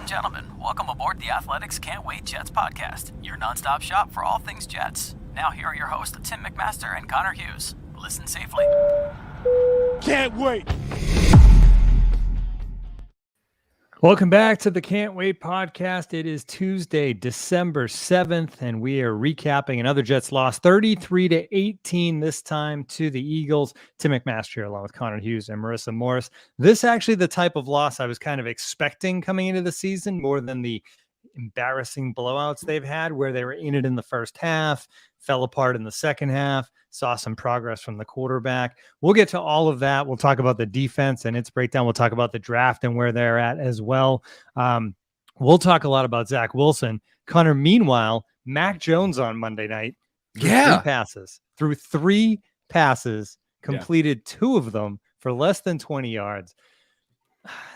gentlemen, welcome aboard the Athletics Can't Wait Jets podcast, your nonstop shop for all things Jets. Now here are your hosts, Tim McMaster and Connor Hughes. Listen safely. Can't wait. Welcome back to the Can't Wait podcast. It is Tuesday, December 7th, and we are recapping another Jets loss, 33-18 this time to the Eagles. Tim McMaster here, along with Connor Hughes and Marissa Morris. This actually the type of loss I was kind of expecting coming into the season, more than the embarrassing blowouts they've had where they were in it in the first half, fell apart in the second half, saw some progress from the quarterback. We'll get to all of that. We'll talk about the defense and its breakdown. We'll talk about the draft and where they're at as well. We'll talk a lot about Zach Wilson. Connor, meanwhile, Mac Jones on Monday night threw three passes, completed two of them for less than 20 yards.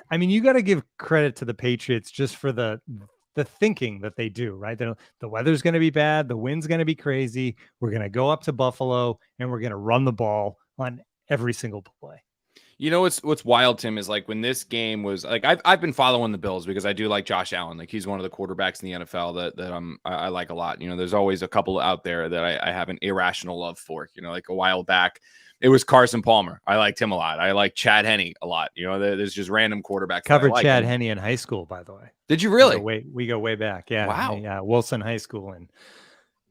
I mean, you got to give credit to the Patriots just for the thinking that they do, right? The weather's going to be bad. The wind's going to be crazy. We're going to go up to Buffalo and we're going to run the ball on every single play. You know, what's wild, Tim, is like when this game was like, I've been following the Bills because I do like Josh Allen. Like he's one of the quarterbacks in the NFL that I like a lot. You know, there's always a couple out there that I have an irrational love for, you know, like a while back. It was Carson Palmer. I liked him a lot. I like Chad Henne a lot. You know, there's just random quarterbacks. Covered Chad Henne in high school, by the way. Did you really? We go way back. Yeah. Wow. Yeah. Wilson High School and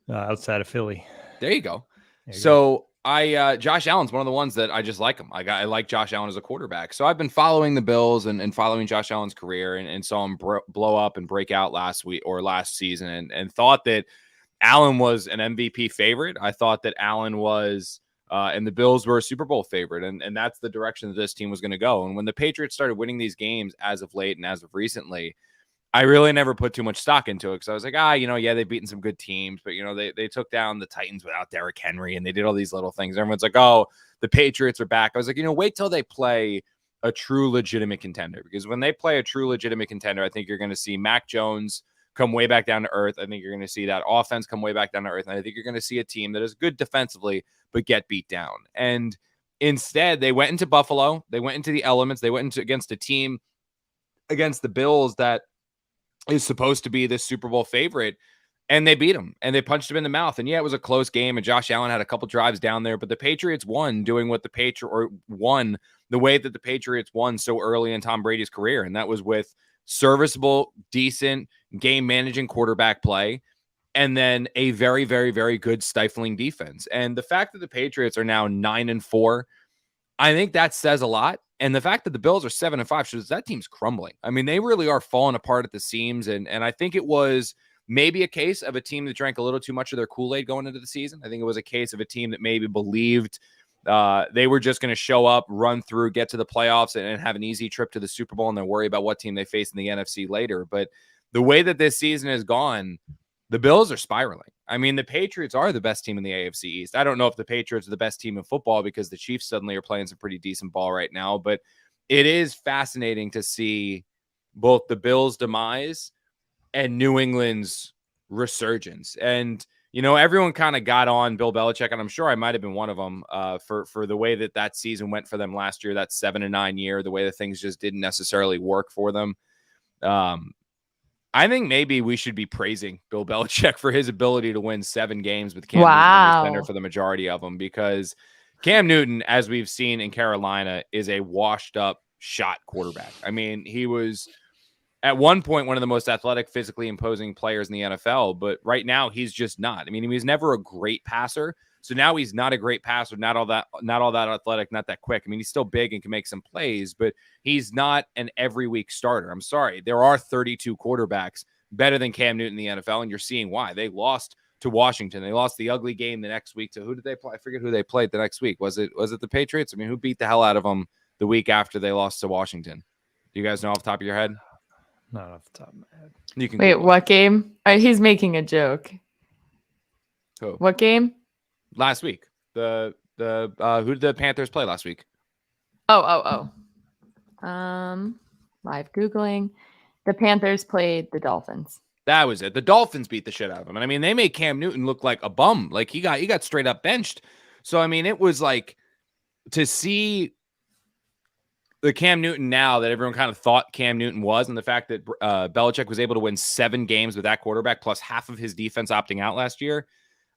outside of Philly. There you go. Josh Allen's one of the ones that I just like him. I like Josh Allen as a quarterback. So I've been following the Bills and following Josh Allen's career and saw him blow up and break out last season and thought that Allen was an MVP favorite. I thought that Allen was and the Bills were a Super Bowl favorite, and that's the direction that this team was going to go. And when the Patriots started winning these games as of late and as of recently, I really never put too much stock into it because I was like, they've beaten some good teams, but, you know, they took down the Titans without Derrick Henry, and they did all these little things. Everyone's like, oh, the Patriots are back. I was like, wait till they play a true legitimate contender, because when they play a true legitimate contender, I think you're going to see Mac Jones come way back down to earth. I think you're going to see that offense come way back down to earth. And I think you're going to see a team that is good defensively, but get beat down. And instead, they went into Buffalo. They went into the elements. They went against a team, against the Bills, that is supposed to be the Super Bowl favorite. And they beat them. And they punched him in the mouth. And yeah, it was a close game. And Josh Allen had a couple drives down there. But the Patriots won the way that the Patriots won so early in Tom Brady's career. And that was with serviceable, decent, game-managing quarterback play, and then a very, very, very good stifling defense. And the fact that the Patriots are now 9-4, I think that says a lot. And the fact that the Bills are 7-5 shows that team's crumbling. I mean, they really are falling apart at the seams. And I think it was maybe a case of a team that drank a little too much of their Kool-Aid going into the season. I think it was a case of a team that maybe believed they were just going to show up, run through, get to the playoffs, and have an easy trip to the Super Bowl and then worry about what team they face in the NFC later. But the way that this season has gone, the Bills are spiraling. I mean, the Patriots are the best team in the AFC East. I don't know if the Patriots are the best team in football because the Chiefs suddenly are playing some pretty decent ball right now, but it is fascinating to see both the Bills' demise and New England's resurgence. And everyone kind of got on Bill Belichick, and I'm sure I might have been one of them for the way that season went for them last year, that 7-9 year, the way that things just didn't necessarily work for them. I think maybe we should be praising Bill Belichick for his ability to win 7 games with Cam Newton in center for the majority of them, because Cam Newton, as we've seen in Carolina, is a washed-up shot quarterback. I mean, he was at one point one of the most athletic, physically imposing players in the NFL, but right now he's just not. I mean, he was never a great passer, so now he's not a great passer, not all that athletic, not that quick. I mean, he's still big and can make some plays, but he's not an every week starter. I'm sorry. There are 32 quarterbacks better than Cam Newton in the NFL, and you're seeing why. They lost to Washington. They lost the ugly game the next week to who did they play? I forget who they played the next week. Was it the Patriots? I mean, who beat the hell out of them the week after they lost to Washington? Do you guys know off the top of your head? Not off the top of my head. You can Wait, what game? He's making a joke. Who? What game? Last week. Who did the Panthers play last week? Live Googling. The Panthers played the Dolphins. That was it. The Dolphins beat the shit out of him. And I mean, they made Cam Newton look like a bum. Like he got straight up benched. So I mean, it was like to see the Cam Newton now that everyone kind of thought Cam Newton was, and the fact that Belichick was able to win 7 games with that quarterback plus half of his defense opting out last year.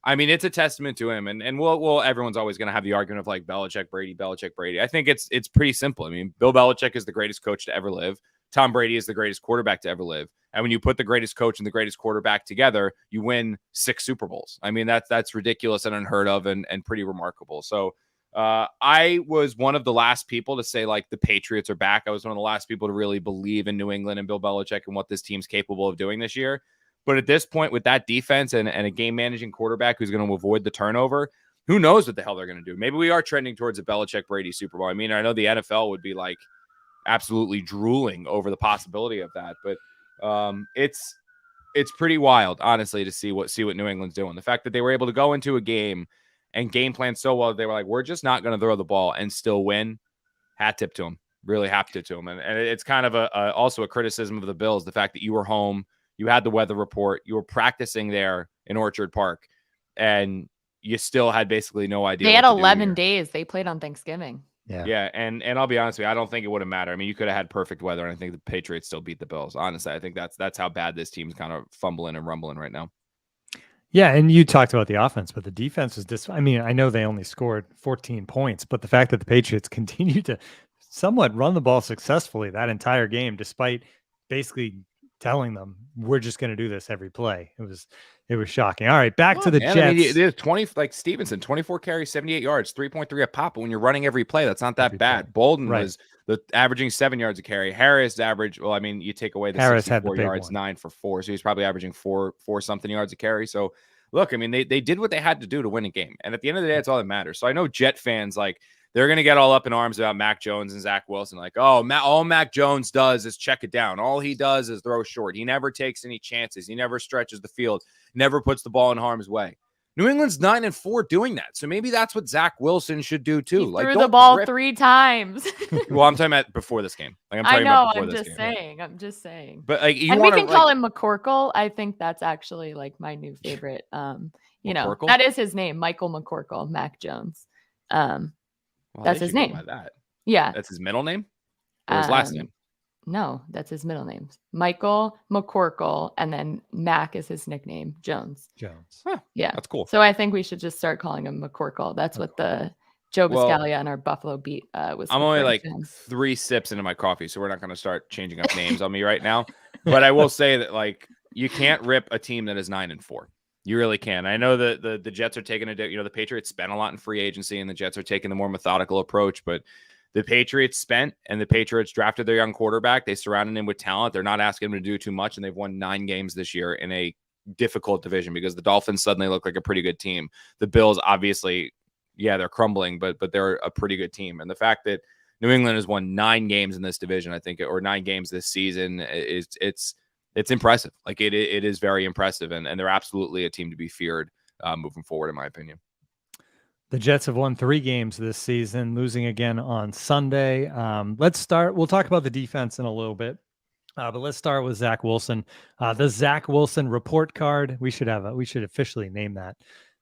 I mean, it's a testament to him. And everyone's always going to have the argument of like Belichick, Brady. I think it's pretty simple. I mean, Bill Belichick is the greatest coach to ever live. Tom Brady is the greatest quarterback to ever live. And when you put the greatest coach and the greatest quarterback together, you win 6 Super Bowls. I mean, that's ridiculous and unheard of and pretty remarkable. So I was one of the last people to say like the Patriots are back. I was one of the last people to really believe in New England and Bill Belichick and what this team's capable of doing this year. But at this point, with that defense and a game managing quarterback who's going to avoid the turnover, who knows what the hell they're going to do? Maybe we are trending towards a Belichick Brady Super Bowl. I mean, I know the NFL would be like absolutely drooling over the possibility of that, but it's pretty wild, honestly, to see what New England's doing. The fact that they were able to go into a game and game plan so well, they were like, we're just not going to throw the ball and still win. Hat tip to them, really hat tip to them. And it's kind of also a criticism of the Bills, the fact that you were home, you had the weather report, you were practicing there in Orchard Park, and you still had basically no idea. They had 11 days. They played on Thanksgiving. Yeah. And I'll be honest with you, I don't think it would have mattered. I mean, you could have had perfect weather, and I think the Patriots still beat the Bills. Honestly, I think that's how bad this team's kind of fumbling and rumbling right now. Yeah, and you talked about the offense, but the defense was I mean, I know they only scored 14 points, but the fact that the Patriots continued to somewhat run the ball successfully that entire game, despite basically telling them we're just going to do this every play. It was shocking. All right, back to the Jets. I mean, there's 20, like Stevenson, 24 carries, 78 yards, 3.3 a pop. But when you're running every play, that's not that bad. Bolden was averaging 7 yards a carry. Harris averaged, well, I mean, you take away the Harris 64 yards, 9 for 4. So he's probably averaging four something yards a carry. So look, I mean, they did what they had to do to win a game. And at the end of the day, it's all that matters. So I know Jet fans, like, they're going to get all up in arms about Mac Jones and Zach Wilson. Like, oh, all Mac Jones does is check it down. All he does is throw short. He never takes any chances. He never stretches the field, never puts the ball in harm's way. New England's 9-4 doing that. So maybe that's what Zach Wilson should do too. He threw the ball 3 times. Well, I'm talking about before this game. Like, I'm just saying. But like, we can call him McCorkle. I think that's actually like my new favorite. McCorkle? That is his name, Michael McCorkle, Mac Jones. Well, that's his name. That. Yeah. That's his middle name or his last name? No, that's his middle name. Michael McCorkle, and then Mac is his nickname, Jones. Huh, yeah. That's cool. So I think we should just start calling him McCorkle. That's what the Joe Biscaglia on our Buffalo beat was. I'm only like 3 sips into my coffee, so we're not going to start changing up names on me right now. But I will say that, like, you can't rip a team that is 9-4. You really can. I know that the Jets are taking the Patriots spent a lot in free agency, and the Jets are taking the more methodical approach. But the Patriots spent, and the Patriots drafted their young quarterback. They surrounded him with talent. They're not asking him to do too much, and they've won 9 games this year in a difficult division because the Dolphins suddenly look like a pretty good team. The Bills, obviously, yeah, they're crumbling, but they're a pretty good team. And the fact that New England has won 9 games in this division, I think, or 9 games this season, it's impressive. Like it is very impressive, and they're absolutely a team to be feared moving forward, in my opinion. The Jets have won 3 games this season, losing again on Sunday. Let's start. We'll talk about the defense in a little bit, but let's start with Zach Wilson. The Zach Wilson report card. We should officially name that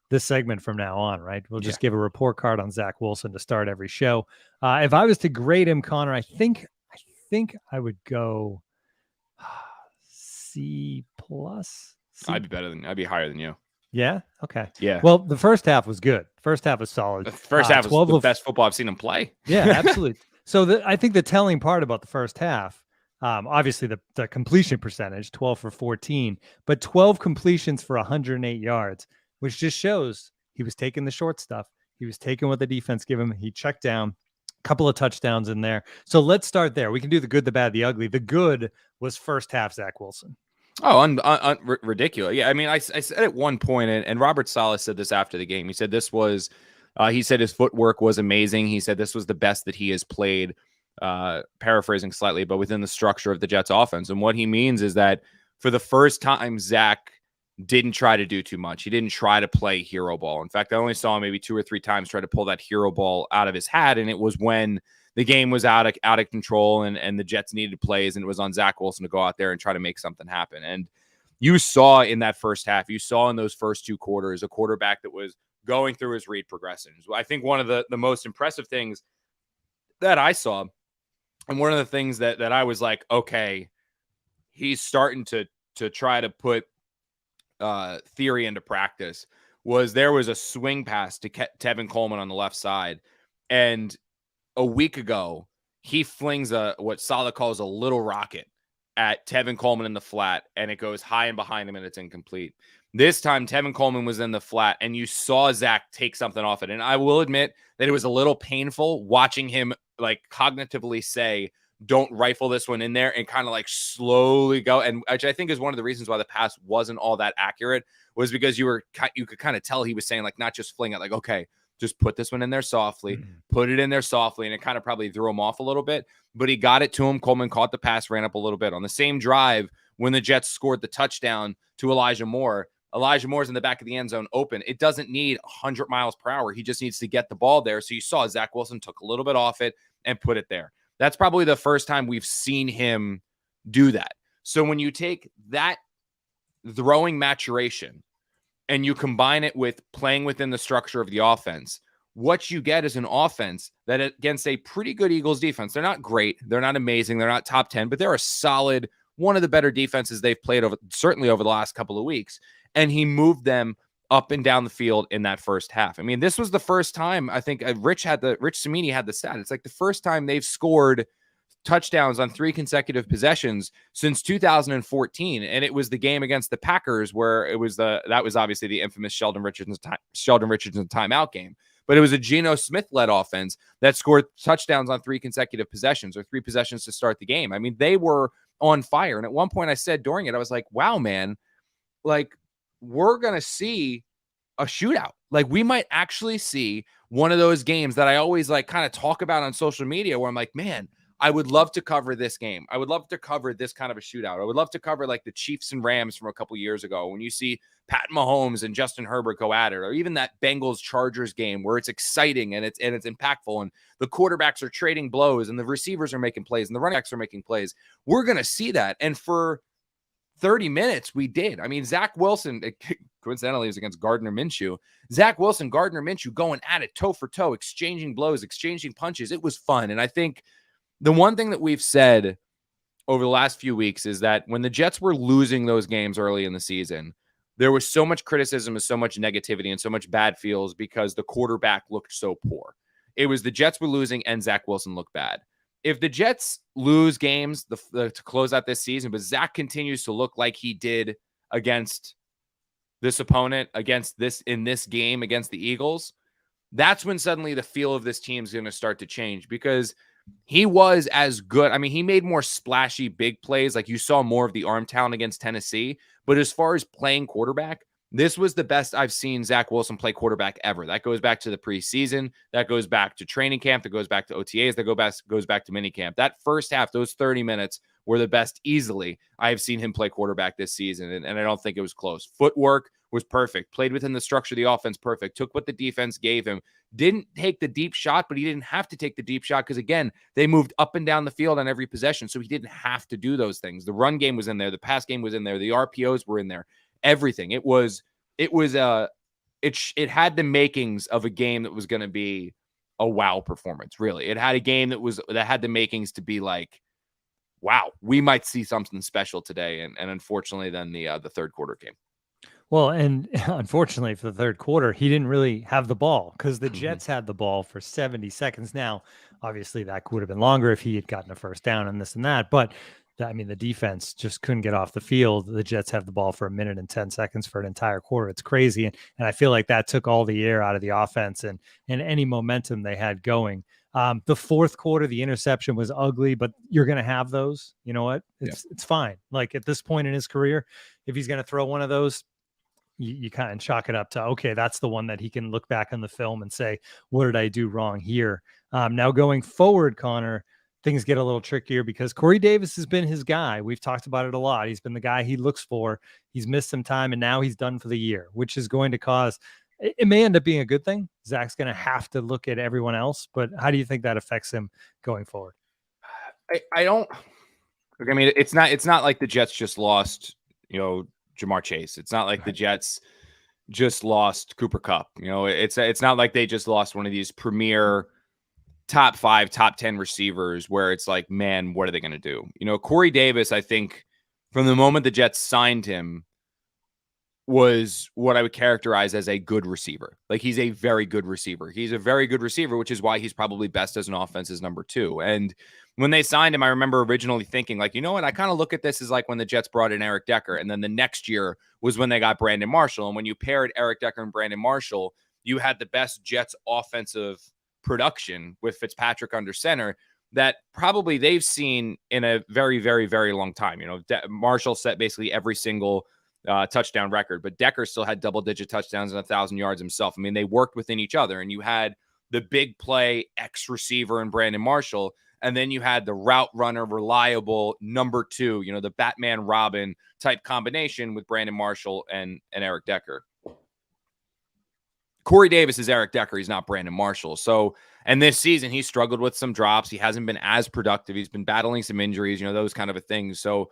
this segment from now on, right? We'll just give a report card on Zach Wilson to start every show. If I was to grade him, Connor, I think I would go C+. I'd be higher than you. Yeah. Okay. Yeah. Well, the first half was good. First half was solid. The first half was the best football I've seen him play. Yeah, absolutely. So I think the telling part about the first half, obviously the completion percentage, 12 for 14, but 12 completions for 108 yards, which just shows he was taking the short stuff. He was taking what the defense gave him. He checked down. Couple of touchdowns in there. So let's start there. We can do the good, the bad, the ugly. The good was first half Zach Wilson. Oh, ridiculous. Yeah, I mean, I said at one point, and Robert Saleh said this after the game. He said this was, he said his footwork was amazing. He said this was the best that he has played, paraphrasing slightly, but within the structure of the Jets offense. And what he means is that for the first time, Zach didn't try to do too much. He didn't try to play hero ball. In fact, I only saw him maybe 2 or 3 times try to pull that hero ball out of his hat, and it was when the game was out of control and the Jets needed plays, and it was on Zach Wilson to go out there and try to make something happen. And you saw in that first half, you saw in those first 2 quarters, a quarterback that was going through his read progressions. I think one of the most impressive things that I saw And one of the things that I was like, okay, he's starting to try to put theory into practice, was there was a swing pass to Tevin Coleman on the left side. And a week ago, he flings what Saleh calls a little rocket at Tevin Coleman in the flat, and it goes high and behind him, and it's incomplete. This time, Tevin Coleman was in the flat, and you saw Zach take something off it. And I will admit that it was a little painful watching him like cognitively say, don't rifle this one in there, and kind of like slowly go. And which I think is one of the reasons why the pass wasn't all that accurate, was because you could kind of tell he was saying like, not just fling it, like, okay, just put this one in there softly, put it in there softly. And it kind of probably threw him off a little bit, but he got it to him. Coleman caught the pass, ran up a little bit. On the same drive, when the Jets scored the touchdown to Elijah Moore's in the back of the end zone open. It doesn't need 100 miles per hour. He just needs to get the ball there. So you saw Zach Wilson took a little bit off it and put it there. That's probably the first time we've seen him do that. So when you take that throwing maturation and you combine it with playing within the structure of the offense, what you get is an offense that against a pretty good Eagles defense, they're not great, they're not amazing, they're not top 10, but they're a solid, one of the better defenses they've played certainly over the last couple of weeks. And he moved them up and down the field in that first half. I mean, this was the first time, I think Rich Cimini had the stat. It's like the first time they've scored touchdowns on 3 consecutive possessions since 2014. And it was the game against the Packers where that was obviously the infamous Sheldon Richardson timeout game. But it was a Geno Smith-led offense that scored touchdowns on 3 consecutive possessions, or 3 possessions to start the game. I mean, they were on fire. And at one point I said during it, I was like, wow, man, like, we're going to see a shootout. Like, we might actually see one of those games that I always like kind of talk about on social media where I'm like, man, I would love to cover this game. I would love to cover this kind of a shootout. I would love to cover like the Chiefs and Rams from a couple years ago when you see Pat Mahomes and Justin Herbert go at it, or even that Bengals Chargers game where it's exciting and it's impactful and the quarterbacks are trading blows and the receivers are making plays and the running backs are making plays. We're going to see that. And for 30 minutes, we did. I mean, Zach Wilson, coincidentally, was against Gardner Minshew. Zach Wilson, Gardner Minshew going at it toe for toe, exchanging blows, exchanging punches. It was fun. And I think the one thing that we've said over the last few weeks is that when the Jets were losing those games early in the season, there was so much criticism and so much negativity and so much bad feels because the quarterback looked so poor. It was the Jets were losing and Zach Wilson looked bad. If the Jets lose games to close out this season, but Zach continues to look like he did against this opponent, in this game against the Eagles, that's when suddenly the feel of this team is going to start to change, because he was as good. I mean, he made more splashy big plays. Like, you saw more of the arm talent against Tennessee. But as far as playing quarterback, this was the best I've seen Zach Wilson play quarterback ever. That goes back to the preseason. That goes back to training camp. That goes back to OTAs. That goes back to minicamp. That first half, those 30 minutes were the best easily I have seen him play quarterback this season. And I don't think it was close. Footwork was perfect. Played within the structure of the offense perfect. Took what the defense gave him. Didn't take the deep shot, but he didn't have to take the deep shot because, again, they moved up and down the field on every possession. So he didn't have to do those things. The run game was in there. The pass game was in there. The RPOs were in there. Everything. It had the makings of a game that was going to be a wow performance. Really, it had a game that had the makings to be like, wow, we might see something special today. And unfortunately, then the third quarter came. Well, and unfortunately for the third quarter, he didn't really have the ball because the Jets had the ball for 70 seconds. Now, obviously, that would have been longer if he had gotten a first down and this and that. But I mean, the defense just couldn't get off the field. The Jets have the ball for 1 minute and 10 seconds for an entire quarter. It's crazy. And I feel like that took all the air out of the offense and any momentum they had going. The fourth quarter, the interception was ugly, but you're going to have those. You know what? It's fine. Like, at this point in his career, if he's going to throw one of those, you kind of chalk it up to, okay, that's the one that he can look back on the film and say, what did I do wrong here? Now going forward, Connor, things get a little trickier because Corey Davis has been his guy. We've talked about it a lot. He's been the guy he looks for. He's missed some time and now he's done for the year, which is going to cause, it may end up being a good thing. Zach's going to have to look at everyone else, but how do you think that affects him going forward? I mean, it's not like the Jets just lost, Jamar Chase. It's not like the Jets just lost Cooper Kupp. It's not like they just lost one of these premier top 5, top 10 receivers where it's like, man, what are they going to do? You know, Corey Davis, I think from the moment the Jets signed him, was what I would characterize as a good receiver. Like, he's a very good receiver. He's a very good receiver, which is why he's probably best as an offense's number 2. And when they signed him, I remember originally thinking, like, you know what? I kind of look at this as like when the Jets brought in Eric Decker, and then the next year was when they got Brandon Marshall. And when you paired Eric Decker and Brandon Marshall, you had the best Jets offensive production with Fitzpatrick under center that probably they've seen in a very, very, very long time. You know, Marshall set basically every single touchdown record, but Decker still had double-digit touchdowns and 1,000 yards himself. I mean, they worked within each other, and you had the big play X receiver in Brandon Marshall, and then you had the route runner, reliable number 2, you know, the Batman Robin type combination with Brandon Marshall and Eric Decker. Corey Davis is Eric Decker. He's not Brandon Marshall. So, and this season he struggled with some drops. He hasn't been as productive. He's been battling some injuries, you know, those kind of things. So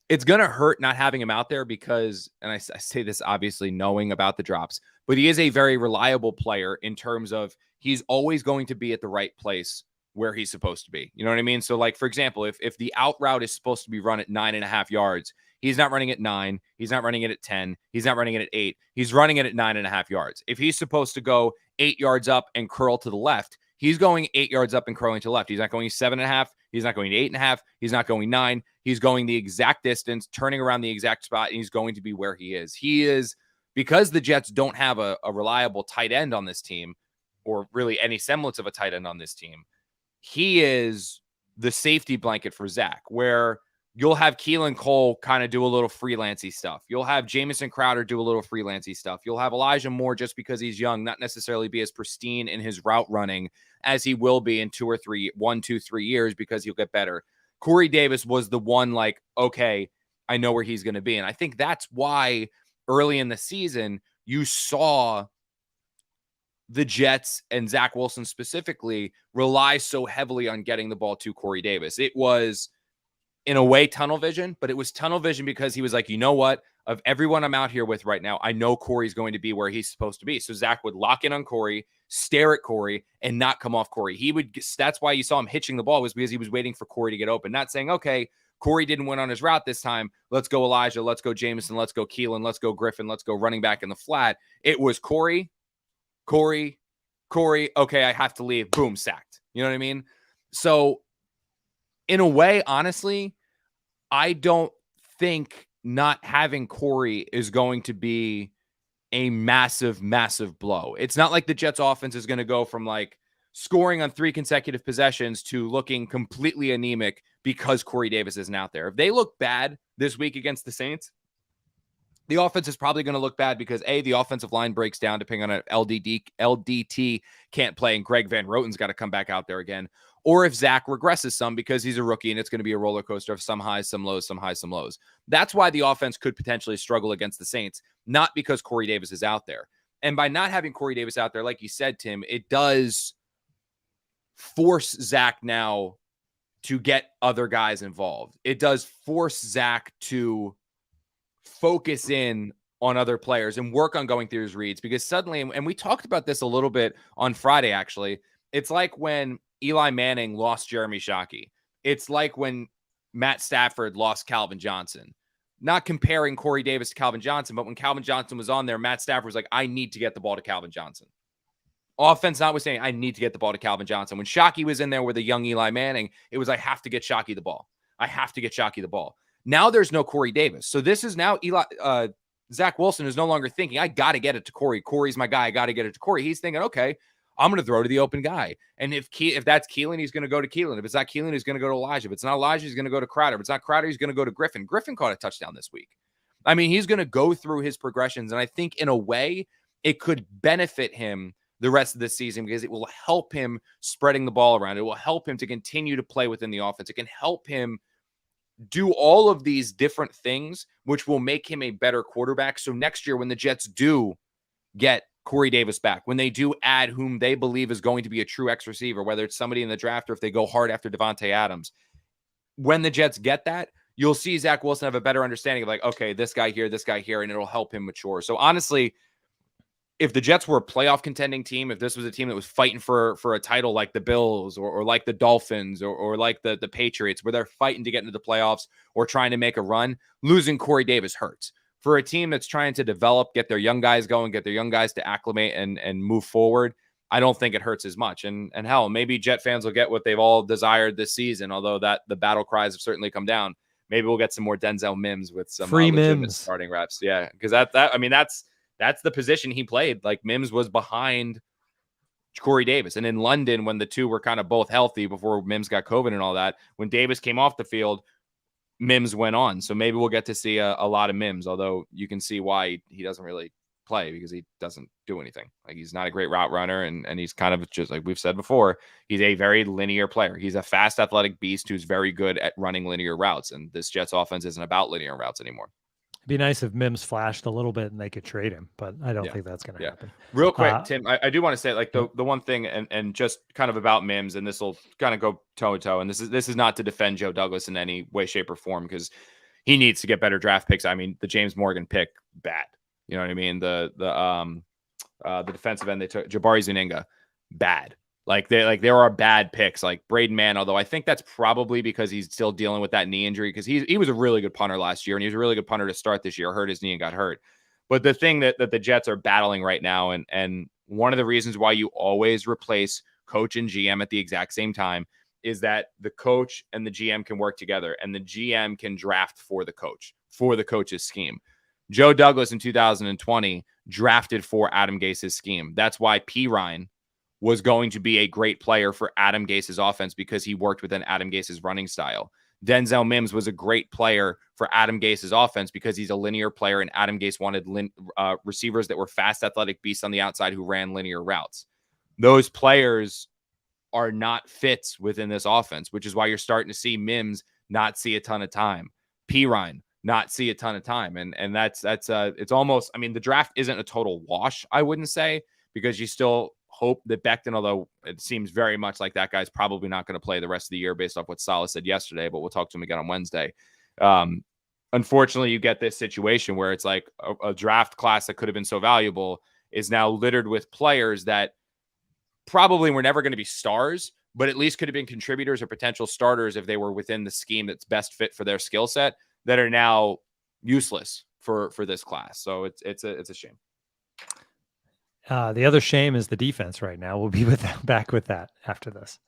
it's going to hurt not having him out there because, and I say this obviously knowing about the drops, but he is a very reliable player in terms of he's always going to be at the right place where he's supposed to be. You know what I mean? So, like, for example, if the out route is supposed to be run at 9.5 yards, he's not running at 9. He's not running it at 10. He's not running it at 8. He's running it at 9.5 yards. If he's supposed to go 8 yards up and curl to the left, he's going 8 yards up and curling to the left. He's not going 7.5. He's not going 8.5. He's not going 9. He's going the exact distance, turning around the exact spot, and he's going to be where he is. He is, because the Jets don't have a reliable tight end on this team, or really any semblance of a tight end on this team, he is the safety blanket for Zach, where you'll have Keelan Cole kind of do a little freelancey stuff. You'll have Jamison Crowder do a little freelancey stuff. You'll have Elijah Moore, just because he's young, not necessarily be as pristine in his route running as he will be in 1, 2, 3 years, because he'll get better. Corey Davis was the one, like, okay, I know where he's going to be. And I think that's why early in the season, you saw the Jets and Zach Wilson specifically rely so heavily on getting the ball to Corey Davis. It was, in a way, tunnel vision, but it was tunnel vision because he was like, you know what? Of everyone I'm out here with right now, I know Corey's going to be where he's supposed to be. So Zach would lock in on Corey, stare at Corey, and not come off Corey. That's why you saw him hitching the ball, was because he was waiting for Corey to get open, not saying, okay, Corey didn't win on his route this time. Let's go Elijah. Let's go Jamison. Let's go Keelan. Let's go Griffin. Let's go running back in the flat. It was Corey. Okay, I have to leave. Boom, sacked. You know what I mean? So in a way, honestly, I don't think not having Corey is going to be a massive, massive blow. It's not like the Jets offense is going to go from like scoring on 3 consecutive possessions to looking completely anemic because Corey Davis isn't out there. If they look bad this week against the Saints, the offense is probably going to look bad because A, the offensive line breaks down depending on an LDT can't play, and Greg Van Roten's got to come back out there again. Or if Zach regresses some because he's a rookie and it's going to be a roller coaster of some highs, some lows, some highs, some lows. That's why the offense could potentially struggle against the Saints, not because Corey Davis is out there. And by not having Corey Davis out there, like you said, Tim, it does force Zach now to get other guys involved. It does force Zach to focus in on other players and work on going through his reads, because suddenly, and we talked about this a little bit on Friday, actually, it's like when Eli Manning lost Jeremy Shockey. It's like when Matt Stafford lost Calvin Johnson. Not comparing Corey Davis to Calvin Johnson, but when Calvin Johnson was on there, Matt Stafford was like, I need to get the ball to Calvin Johnson. Offense notwithstanding, I need to get the ball to Calvin Johnson. When Shockey was in there with a young Eli Manning, it was, I have to get Shockey the ball. I have to get Shockey the ball. Now there's no Corey Davis. So this is now Zach Wilson is no longer thinking, I got to get it to Corey. Corey's my guy. I got to get it to Corey. He's thinking, okay, I'm going to throw to the open guy. And if that's Keelan, he's going to go to Keelan. If it's not Keelan, he's going to go to Elijah. If it's not Elijah, he's going to go to Crowder. If it's not Crowder, he's going to go to Griffin. Griffin caught a touchdown this week. I mean, he's going to go through his progressions. And I think in a way it could benefit him the rest of this season because it will help him spreading the ball around. It will help him to continue to play within the offense. It can help him do all of these different things, which will make him a better quarterback. So next year, when the Jets do get Corey Davis back, when they do add whom they believe is going to be a true X receiver, whether it's somebody in the draft or if they go hard after Devontae Adams, when the Jets get that, you'll see Zach Wilson have a better understanding of like, okay, this guy here, and it'll help him mature. So honestly, if the Jets were a playoff contending team, if this was a team that was fighting for a title like the Bills or like the Dolphins or like the Patriots, where they're fighting to get into the playoffs or trying to make a run, losing Corey Davis hurts. For a team that's trying to develop, get their young guys going, get their young guys to acclimate and move forward, I don't think it hurts as much. And hell, maybe Jet fans will get what they've all desired this season, although that the battle cries have certainly come down. Maybe we'll get some more Denzel Mims with some free legitimate Mims starting reps. Yeah, because that's the position he played. Like Mims was behind Corey Davis. And in London, when the two were kind of both healthy before Mims got COVID and all that, when Davis came off the field, Mims went on. So maybe we'll get to see a lot of Mims, although you can see why he doesn't really play because he doesn't do anything. Like he's not a great route runner. And he's kind of just like we've said before, he's a very linear player. He's a fast athletic beast who's very good at running linear routes. And this Jets offense isn't about linear routes anymore. It'd be nice if Mims flashed a little bit and they could trade him, but I don't think that's going to happen. Real quick, Tim, I do want to say like the one thing and just kind of about Mims, and this will kind of go toe to toe. And this is not to defend Joe Douglas in any way, shape, or form because he needs to get better draft picks. I mean, the James Morgan pick, bad. You know what I mean? The defensive end they took, Jabari Zuniga, bad. Like there are bad picks, like Braden Mann, although I think that's probably because he's still dealing with that knee injury because he was a really good punter last year and he was a really good punter to start this year, hurt his knee and got hurt. But the thing that the Jets are battling right now, and one of the reasons why you always replace coach and GM at the exact same time is that the coach and the GM can work together and the GM can draft for the coach, for the coach's scheme. Joe Douglas in 2020 drafted for Adam Gase's scheme. That's why P. Ryan was going to be a great player for Adam Gase's offense because he worked within Adam Gase's running style. Denzel Mims was a great player for Adam Gase's offense because he's a linear player and Adam Gase wanted receivers that were fast, athletic beasts on the outside who ran linear routes. Those players are not fits within this offense, which is why you're starting to see Mims not see a ton of time. P. Ryan not see a ton of time. And that's it's almost, I mean, the draft isn't a total wash, I wouldn't say, because you still hope that Becton, although it seems very much like that guy's probably not going to play the rest of the year based off what Salah said yesterday, but we'll talk to him again on Wednesday. Unfortunately, you get this situation where it's like a draft class that could have been so valuable is now littered with players that probably were never going to be stars, but at least could have been contributors or potential starters if they were within the scheme that's best fit for their skill set that are now useless for this class. So it's a shame. The other shame is the defense right now. We'll be back with that after this.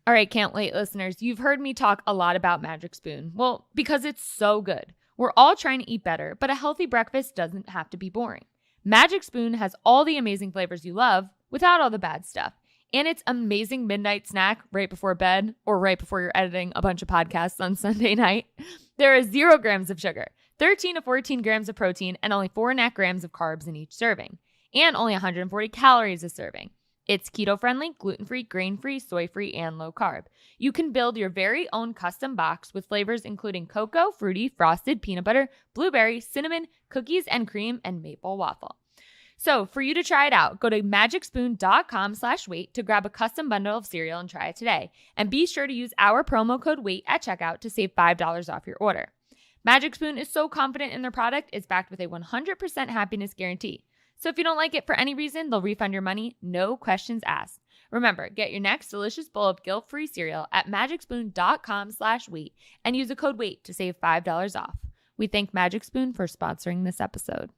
All right, can't wait, listeners. You've heard me talk a lot about Magic Spoon. Well, because it's so good. We're all trying to eat better, but a healthy breakfast doesn't have to be boring. Magic Spoon has all the amazing flavors you love without all the bad stuff. And it's amazing midnight snack right before bed or right before you're editing a bunch of podcasts on Sunday night. There are 0 grams of sugar, 13 to 14 grams of protein, and only 4.5 grams of carbs in each serving. And only 140 calories a serving. It's keto-friendly, gluten-free, grain-free, soy-free, and low-carb. You can build your very own custom box with flavors including cocoa, fruity, frosted, peanut butter, blueberry, cinnamon, cookies and cream, and maple waffle. So for you to try it out, go to magicspoon.com/wait to grab a custom bundle of cereal and try it today. And be sure to use our promo code WAIT at checkout to save $5 off your order. Magic Spoon is so confident in their product, it's backed with a 100% happiness guarantee. So if you don't like it for any reason, they'll refund your money, no questions asked. Remember, get your next delicious bowl of guilt-free cereal at magicspoon.com/wait and use the code WAIT to save $5 off. We thank Magic Spoon for sponsoring this episode.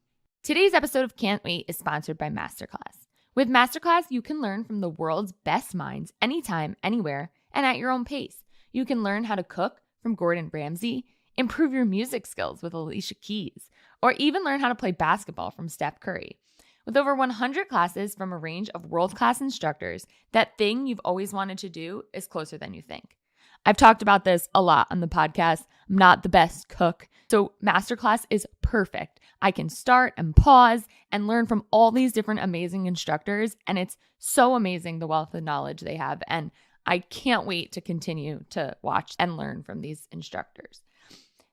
Today's episode of Can't Wait is sponsored by Masterclass. With Masterclass, you can learn from the world's best minds anytime, anywhere, and at your own pace. You can learn how to cook from Gordon Ramsay, improve your music skills with Alicia Keys, or even learn how to play basketball from Steph Curry. With over 100 classes from a range of world-class instructors, that thing you've always wanted to do is closer than you think. I've talked about this a lot on the podcast. I'm not the best cook, so Masterclass is perfect. I can start and pause and learn from all these different amazing instructors, and it's so amazing the wealth of knowledge they have, and I can't wait to continue to watch and learn from these instructors.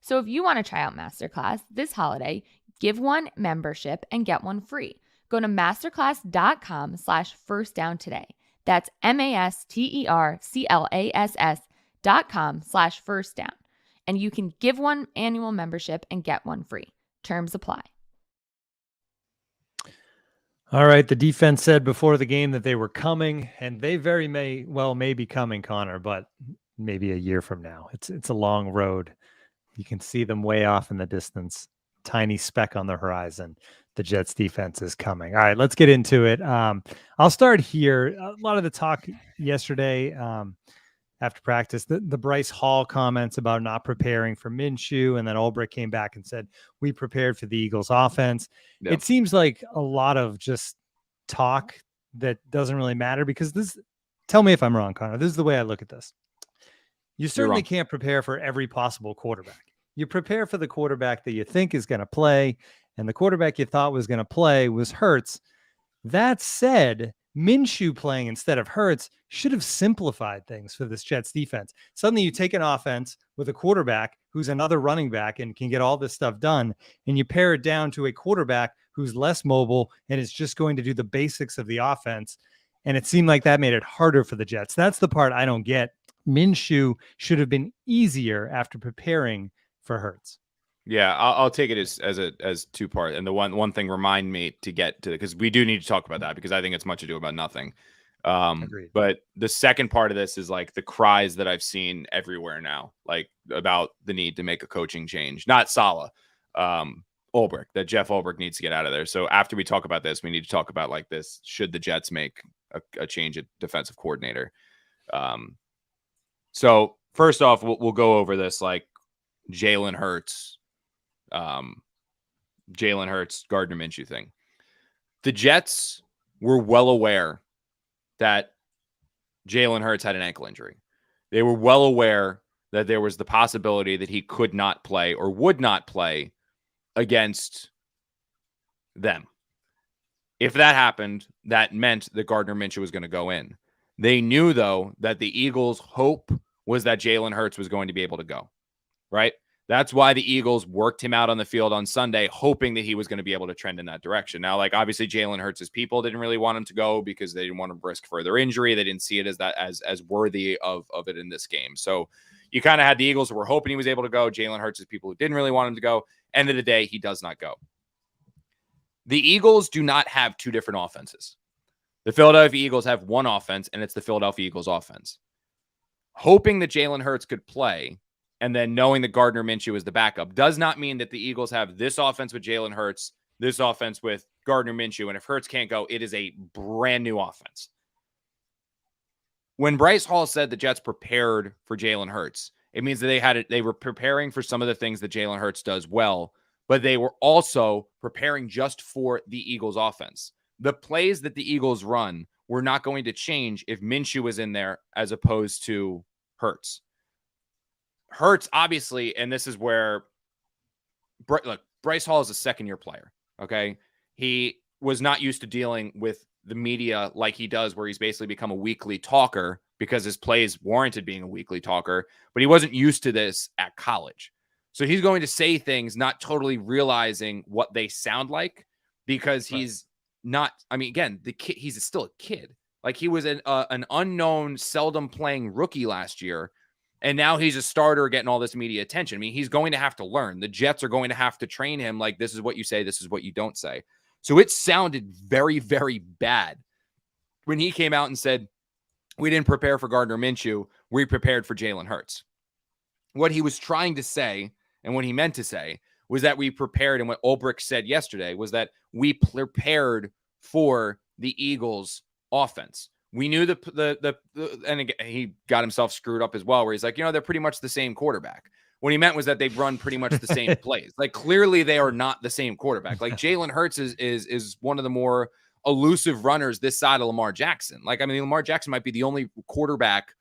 So if you want to try out Masterclass this holiday, give one membership and get one free. Go to masterclass.com/firstdown today. That's masterclass.com/firstdown. And you can give one annual membership and get one free. Terms apply. All right. The defense said before the game that they were coming, and they very may be coming, Connor, but maybe a year from now. It's a long road. You can see them way off in the distance, tiny speck on the horizon. The Jets defense is coming. All right, let's get into it. I'll start here. A lot of the talk yesterday after practice, the Bryce Hall comments about not preparing for Minshew, and then Ulbrich came back and said, we prepared for the Eagles offense. Yeah. It seems like a lot of just talk that doesn't really matter because tell me if I'm wrong, Connor. This is the way I look at this. You certainly can't prepare for every possible quarterback. You prepare for the quarterback that you think is going to play, and the quarterback you thought was going to play was Hurts. That said, Minshew playing instead of Hurts should have simplified things for this Jets defense. Suddenly you take an offense with a quarterback who's another running back and can get all this stuff done, and you pare it down to a quarterback who's less mobile and is just going to do the basics of the offense. And it seemed like that made it harder for the Jets. That's the part I don't get. Minshew should have been easier after preparing for Hurts. Yeah, I'll take it as two part. And the one thing remind me to get to, because we do need to talk about that because I think it's much ado about nothing. Agreed. But the second part of this is like the cries that I've seen everywhere now, like about the need to make a coaching change. Not Saleh, Ulbrich, that Jeff Ulbrich needs to get out of there. So after we talk about this, we need to talk about like this. Should the Jets make a change at defensive coordinator? So first off, we'll go over this like Jalen Hurts, Gardner Minshew thing. The Jets were well aware that Jalen Hurts had an ankle injury. They were well aware that there was the possibility that he could not play or would not play against them. If that happened, that meant that Gardner Minshew was going to go in. They knew, though, that the Eagles' hope was that Jalen Hurts was going to be able to go, right? That's why the Eagles worked him out on the field on Sunday, hoping that he was going to be able to trend in that direction. Now, like, obviously, Jalen Hurts' people didn't really want him to go because they didn't want to risk further injury. They didn't see it as worthy of it in this game. So you kind of had the Eagles who were hoping he was able to go. Jalen Hurts' people who didn't really want him to go. End of the day, he does not go. The Eagles do not have two different offenses. The Philadelphia Eagles have one offense, and it's the Philadelphia Eagles offense. Hoping that Jalen Hurts could play and then knowing that Gardner Minshew is the backup does not mean that the Eagles have this offense with Jalen Hurts, this offense with Gardner Minshew, and if Hurts can't go, it is a brand new offense. When Bryce Hall said the Jets prepared for Jalen Hurts, it means that they were preparing for some of the things that Jalen Hurts does well, but they were also preparing just for the Eagles offense. The plays that the Eagles run were not going to change if Minshew was in there as opposed to Hurts. Hurts, obviously, and this is where, look, Bryce Hall is a second-year player, okay? He was not used to dealing with the media like he does, where he's basically become a weekly talker because his plays warranted being a weekly talker, but he wasn't used to this at college. So he's going to say things not totally realizing what they sound like because he's not, I mean, again, the kid, he's still a kid. Like he was an unknown, seldom playing rookie last year. And now he's a starter getting all this media attention. I mean, he's going to have to learn. The Jets are going to have to train him like, this is what you say, this is what you don't say. So it sounded very, very bad when he came out and said, we didn't prepare for Gardner Minshew. We prepared for Jalen Hurts. What he was trying to say and what he meant to say was that we prepared, and what Ulbrich said yesterday was that we prepared for the Eagles offense. We knew and again, he got himself screwed up as well, where he's like, they're pretty much the same quarterback. What he meant was that they've run pretty much the same plays. Like clearly they are not the same quarterback. Like Jalen Hurts is one of the more elusive runners this side of Lamar Jackson. Like, I mean, Lamar Jackson might be the only quarterback,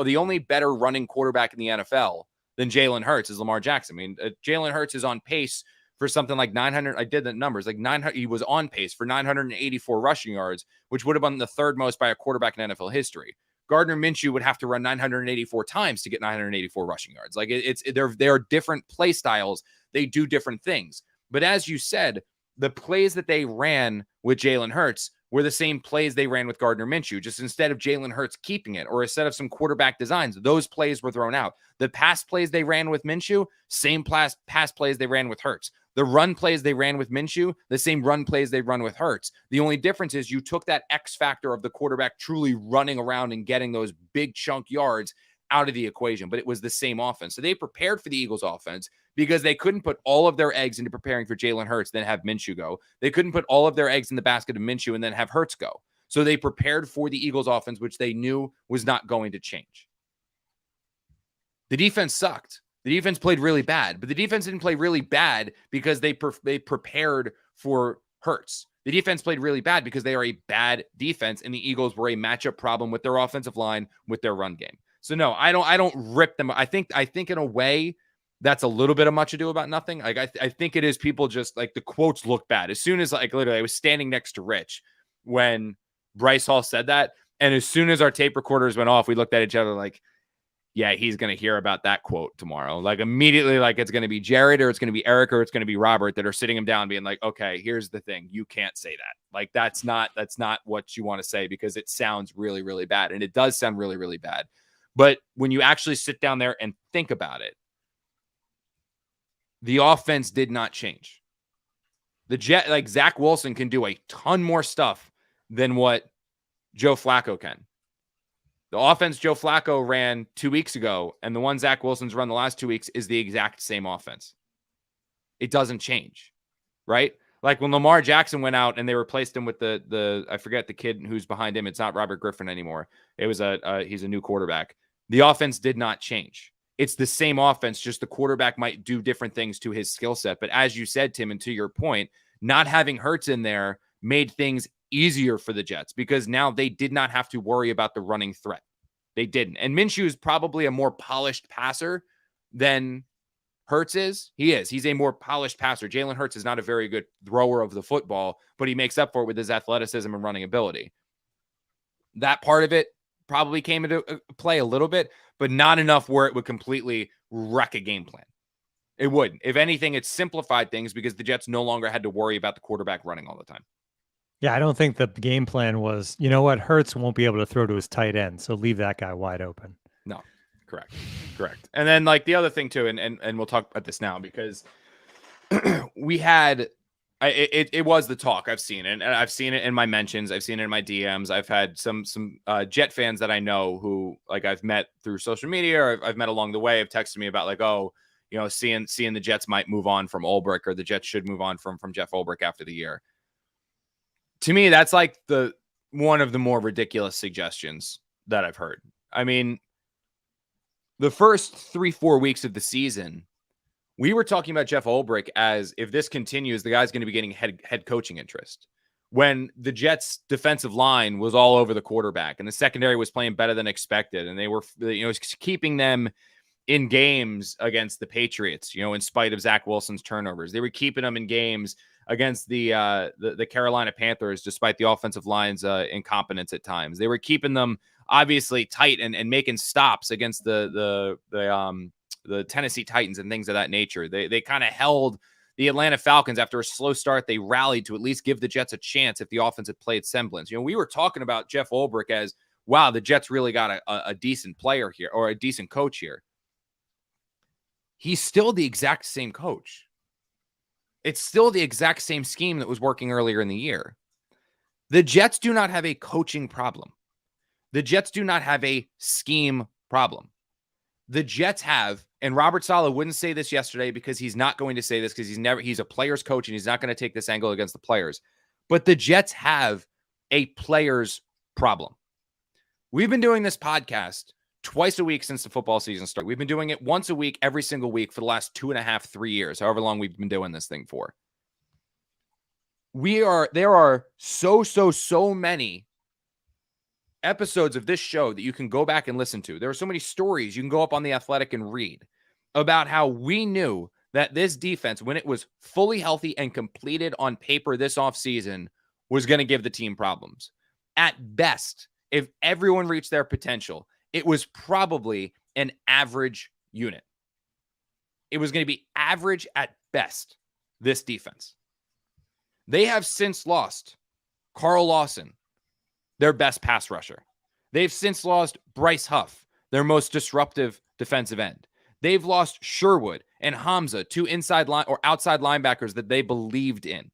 the only better running quarterback in the NFL than Jalen Hurts is Lamar Jackson. I mean, Jalen Hurts is on pace for something like 900. I did the numbers, like 900. He was on pace for 984 rushing yards, which would have been the third most by a quarterback in NFL history. Gardner Minshew would have to run 984 times to get 984 rushing yards. Like there are different play styles. They do different things. But as you said, the plays that they ran with Jalen Hurts were the same plays they ran with Gardner Minshew. Just instead of Jalen Hurts keeping it or instead of some quarterback designs, those plays were thrown out. The pass plays they ran with Minshew, same pass plays they ran with Hurts. The run plays they ran with Minshew, the same run plays they run with Hurts. The only difference is you took that X factor of the quarterback truly running around and getting those big chunk yards out of the equation, but it was the same offense. So they prepared for the Eagles offense because they couldn't put all of their eggs into preparing for Jalen Hurts, then have Minshew go. They couldn't put all of their eggs in the basket of Minshew and then have Hurts go. So they prepared for the Eagles offense, which they knew was not going to change. The defense sucked. The defense played really bad, but the defense didn't play really bad because they prepared for Hurts. The defense played really bad because they are a bad defense, and the Eagles were a matchup problem with their offensive line, with their run game. So no, I don't rip them. I think in a way that's a little bit of much ado about nothing. Like I think it is people just like the quotes look bad. As soon as like literally I was standing next to Rich when Bryce Hall said that, and as soon as our tape recorders went off, we looked at each other like, yeah, he's going to hear about that quote tomorrow. Like immediately, like it's going to be Jared or it's going to be Eric or it's going to be Robert that are sitting him down being like, okay, here's the thing. You can't say that. Like that's not what you want to say because it sounds really, really bad. And it does sound really, really bad. But when you actually sit down there and think about it, the offense did not change. Like Zach Wilson can do a ton more stuff than what Joe Flacco can. The offense Joe Flacco ran 2 weeks ago and the one Zach Wilson's run the last 2 weeks is the exact same offense. It doesn't change, right? Like when Lamar Jackson went out and they replaced him with the I forget the kid who's behind him. It's not Robert Griffin anymore. It was he's a new quarterback. The offense did not change. It's the same offense, just the quarterback might do different things to his skill set. But as you said, Tim, and to your point, not having Hurts in there made things easier for the Jets because now they did not have to worry about the running threat. They didn't. And Minshew is probably a more polished passer than Hurts is. He is. He's a more polished passer. Jalen Hurts is not a very good thrower of the football, but he makes up for it with his athleticism and running ability. That part of it probably came into play a little bit, but not enough where it would completely wreck a game plan. It wouldn't. If anything, it simplified things because the Jets no longer had to worry about the quarterback running all the time. Yeah, I don't think the game plan was, you know what, Hurts won't be able to throw to his tight end, so leave that guy wide open. No, correct. And then like the other thing too, and we'll talk about this now because we had it was the talk. I've seen it, and I've seen it in my mentions. I've seen it in my DMs. I've had some Jet fans that I know who like I've met through social media or I've met along the way have texted me about like, oh, you know, seeing the Jets might move on from Ulbrich or the Jets should move on from Jeff Ulbrich after the year. To me, that's like the one of the more ridiculous suggestions that I've heard. I mean, the first 3-4 weeks of the season, we were talking about Jeff Ulbrich as if this continues, the guy's going to be getting head coaching interest. When the Jets' defensive line was all over the quarterback and the secondary was playing better than expected, and they were, you know, keeping them in games against the Patriots, you know, in spite of Zach Wilson's turnovers. They were keeping them in games against the Carolina Panthers, despite the offensive line's incompetence at times. They were keeping them obviously tight and making stops against the Tennessee Titans and things of that nature. They kind of held the Atlanta Falcons after a slow start. They rallied to at least give the Jets a chance if the offense had played semblance. You know, we were talking about Jeff Ulbrich as, wow, the Jets really got a decent player here or a decent coach here. He's still the exact same coach. It's still the exact same scheme that was working earlier in the year. The Jets do not have a coaching problem. The Jets do not have a scheme problem. The Jets have, and Robert Saleh wouldn't say this yesterday because he's not going to say this because he's a player's coach and he's not going to take this angle against the players. But the Jets have a player's problem. We've been doing this podcast twice a week since the football season started. We've been doing it once a week, every single week for the last 2.5, 3 years, however long we've been doing this thing for. There are so many episodes of this show that you can go back and listen to. There are so many stories you can go up on The Athletic and read about how we knew that this defense, when it was fully healthy and completed on paper this offseason, was going to give the team problems. At best, if everyone reached their potential, it was probably an average unit. It was going to be average at best, this defense. They have since lost Carl Lawson, their best pass rusher. They've since lost Bryce Huff, their most disruptive defensive end. They've lost Sherwood, and Hamza, two inside line or outside linebackers that they believed in.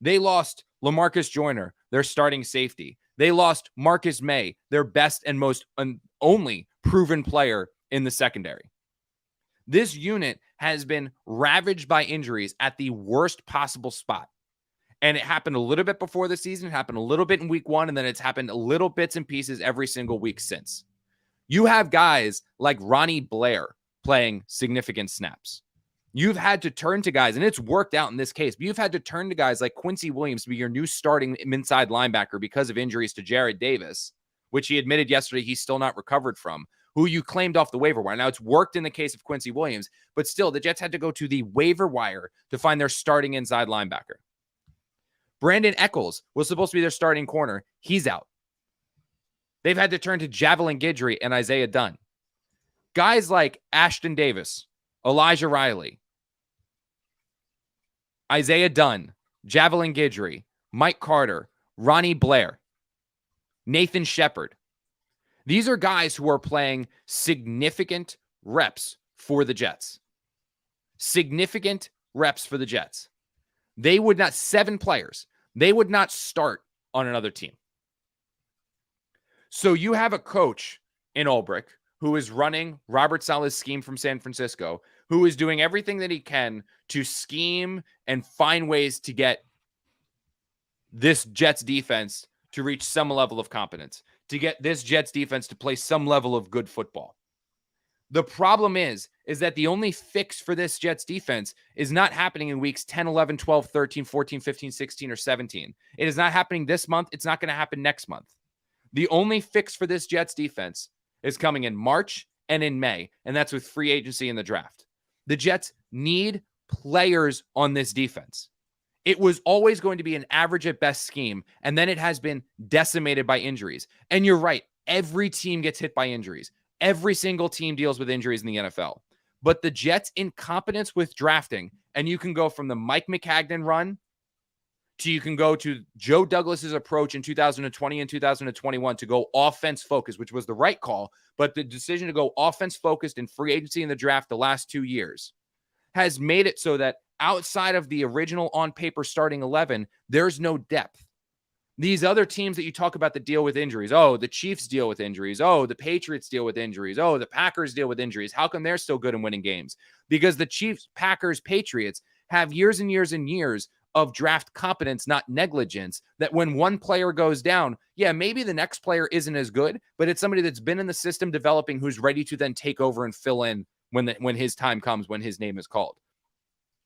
They lost LaMarcus Joyner, their starting safety. They lost Marcus May, their best and most only proven player in the secondary. This unit has been ravaged by injuries at the worst possible spot. And it happened a little bit before the season. It happened a little bit in week 1, and then it's happened a little bits and pieces every single week since. You have guys like Ronnie Blair playing significant snaps. You've had to turn to guys, and it's worked out in this case, but you've had to turn to guys like Quincy Williams to be your new starting inside linebacker because of injuries to Jared Davis, which he admitted yesterday he's still not recovered from, who you claimed off the waiver wire. Now, it's worked in the case of Quincy Williams, but still, the Jets had to go to the waiver wire to find their starting inside linebacker. Brandon Echols was supposed to be their starting corner. He's out. They've had to turn to Javelin Guidry and Isaiah Dunn. Guys like Ashton Davis, Elijah Riley, Isaiah Dunn, Javelin Guidry, Mike Carter, Ronnie Blair, Nathan Shepard. These are guys who are playing significant reps for the Jets. Significant reps for the Jets. They would not, 7 players, they would not start on another team. So you have a coach in Ulbrich who is running Robert Saleh's scheme from San Francisco, who is doing everything that he can to scheme and find ways to get this Jets defense to reach some level of competence, to get this Jets defense to play some level of good football. The problem is that the only fix for this Jets defense is not happening in weeks 10, 11, 12, 13, 14, 15, 16, or 17. It is not happening this month. It's not going to happen next month. The only fix for this Jets defense is coming in March and in May, and that's with free agency and the draft. The Jets need players on this defense. It was always going to be an average at best scheme, and then it has been decimated by injuries. And you're right, every team gets hit by injuries. Every single team deals with injuries in the NFL. But the Jets' incompetence with drafting, and you can go from the Mike McCagnon run to you can go to Joe Douglas's approach in 2020 and 2021 to go offense focused, which was the right call. But the decision to go offense focused in free agency in the draft the last 2 years has made it so that outside of the original on paper starting 11, there's no depth. These other teams that you talk about that deal with injuries, oh, the Chiefs deal with injuries, oh, the Patriots deal with injuries, oh, the Packers deal with injuries. How come they're still good and winning games? Because the Chiefs, Packers, Patriots have years and years and years of draft competence, not negligence, that when one player goes down, yeah, maybe the next player isn't as good, but it's somebody that's been in the system developing who's ready to then take over and fill in when his time comes, when his name is called.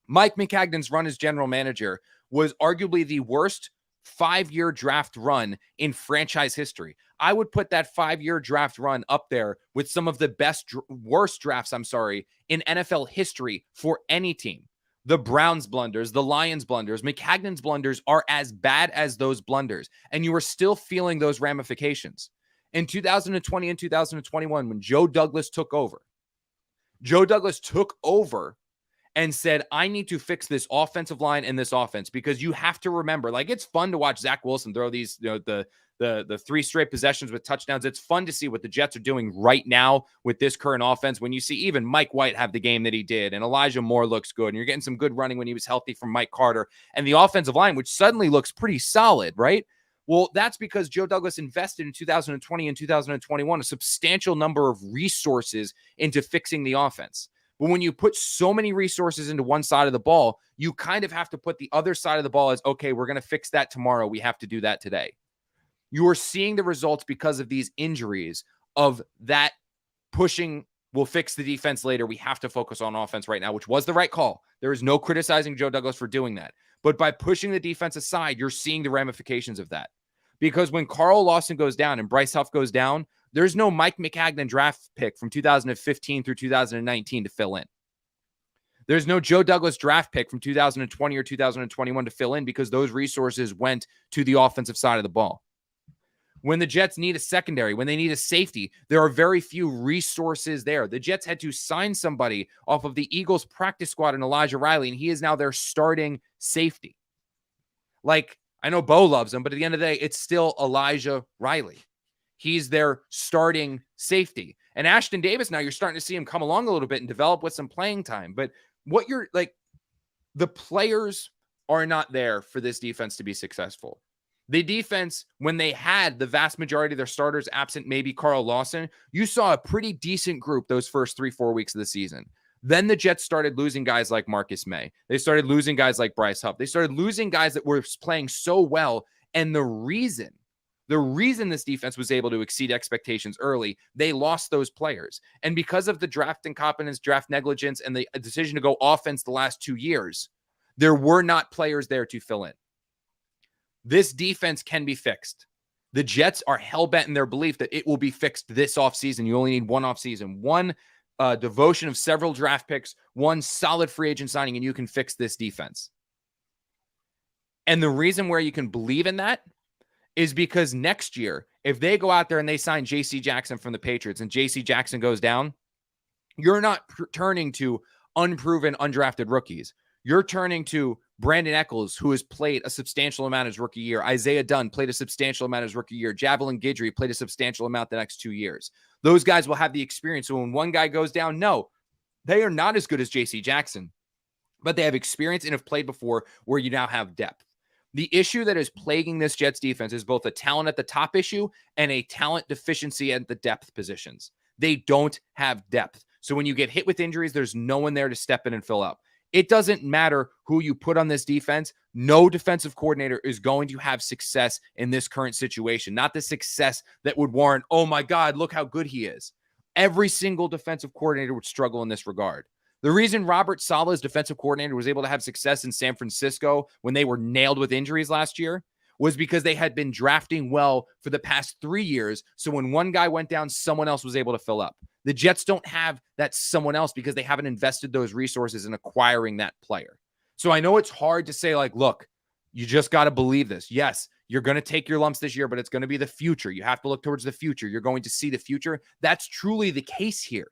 Mike McCagnon's run as general manager was arguably the worst 5-year draft run in franchise history. I would put that 5-year draft run up there with some of the worst drafts, in NFL history for any team. The Browns blunders, the Lions blunders, McCagnon's blunders are as bad as those blunders, and you are still feeling those ramifications. In 2020 and 2021, when Joe Douglas took over and said, I need to fix this offensive line and this offense, because you have to remember, like, it's fun to watch Zach Wilson throw these, the 3 straight possessions with touchdowns. It's fun to see what the Jets are doing right now with this current offense. When you see even Mike White have the game that he did, and Elijah Moore looks good, and you're getting some good running when he was healthy from Mike Carter, and the offensive line, which suddenly looks pretty solid, right? Well, that's because Joe Douglas invested in 2020 and 2021 a substantial number of resources into fixing the offense. But when you put so many resources into one side of the ball, you kind of have to put the other side of the ball as, okay, we're going to fix that tomorrow. We have to do that today. You are seeing the results because of these injuries of that pushing, we'll fix the defense later. We have to focus on offense right now, which was the right call. There is no criticizing Joe Douglas for doing that. But by pushing the defense aside, you're seeing the ramifications of that. Because when Carl Lawson goes down and Bryce Huff goes down, there's no Mike McCagnon draft pick from 2015 through 2019 to fill in. There's no Joe Douglas draft pick from 2020 or 2021 to fill in, because those resources went to the offensive side of the ball. When the Jets need a secondary, when they need a safety, there are very few resources there. The Jets had to sign somebody off of the Eagles practice squad in Elijah Riley, and he is now their starting safety. Like, I know Bo loves him, but at the end of the day, it's still Elijah Riley. He's their starting safety. And Ashton Davis, now you're starting to see him come along a little bit and develop with some playing time. But what you're like, the players are not there for this defense to be successful. The defense, when they had the vast majority of their starters absent, maybe Carl Lawson, you saw a pretty decent group those first 3-4 weeks of the season. Then the Jets started losing guys like Marcus May. They started losing guys like Bryce Huff. They started losing guys that were playing so well. And the reason this defense was able to exceed expectations early, they lost those players. And because of the draft incompetence, draft negligence, and the decision to go offense the last 2 years, there were not players there to fill in. This defense can be fixed. The Jets are hell-bent in their belief that it will be fixed this offseason. You only need one offseason, one devotion of several draft picks, one solid free agent signing, and you can fix this defense. And the reason where you can believe in that is because next year, if they go out there and they sign J.C. Jackson from the Patriots and J.C. Jackson goes down, you're not turning to unproven, undrafted rookies. You're turning to Brandon Echols, who has played a substantial amount his rookie year. Isaiah Dunn played a substantial amount his rookie year. Javelin Guidry played a substantial amount the next 2 years. Those guys will have the experience. So when one guy goes down, no, they are not as good as J.C. Jackson, but they have experience and have played before where you now have depth. The issue that is plaguing this Jets defense is both a talent at the top issue and a talent deficiency at the depth positions. They don't have depth. So when you get hit with injuries, there's no one there to step in and fill up. It doesn't matter who you put on this defense. No defensive coordinator is going to have success in this current situation. Not the success that would warrant, oh my God, look how good he is. Every single defensive coordinator would struggle in this regard. The reason Robert Saleh's defensive coordinator was able to have success in San Francisco when they were nailed with injuries last year was because they had been drafting well for the past 3 years. So when one guy went down, someone else was able to fill up. The Jets don't have that someone else because they haven't invested those resources in acquiring that player. So I know it's hard to say, like, look, you just got to believe this. Yes, you're going to take your lumps this year, but it's going to be the future. You have to look towards the future. You're going to see the future. That's truly the case here.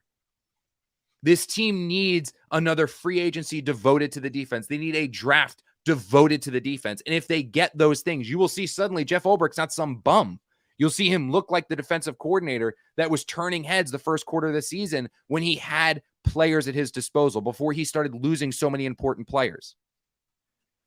This team needs another free agency devoted to the defense. They need a draft devoted to the defense. And if they get those things, you will see suddenly Jeff Ulbricht's not some bum. You'll see him look like the defensive coordinator that was turning heads the first quarter of the season when he had players at his disposal before he started losing so many important players.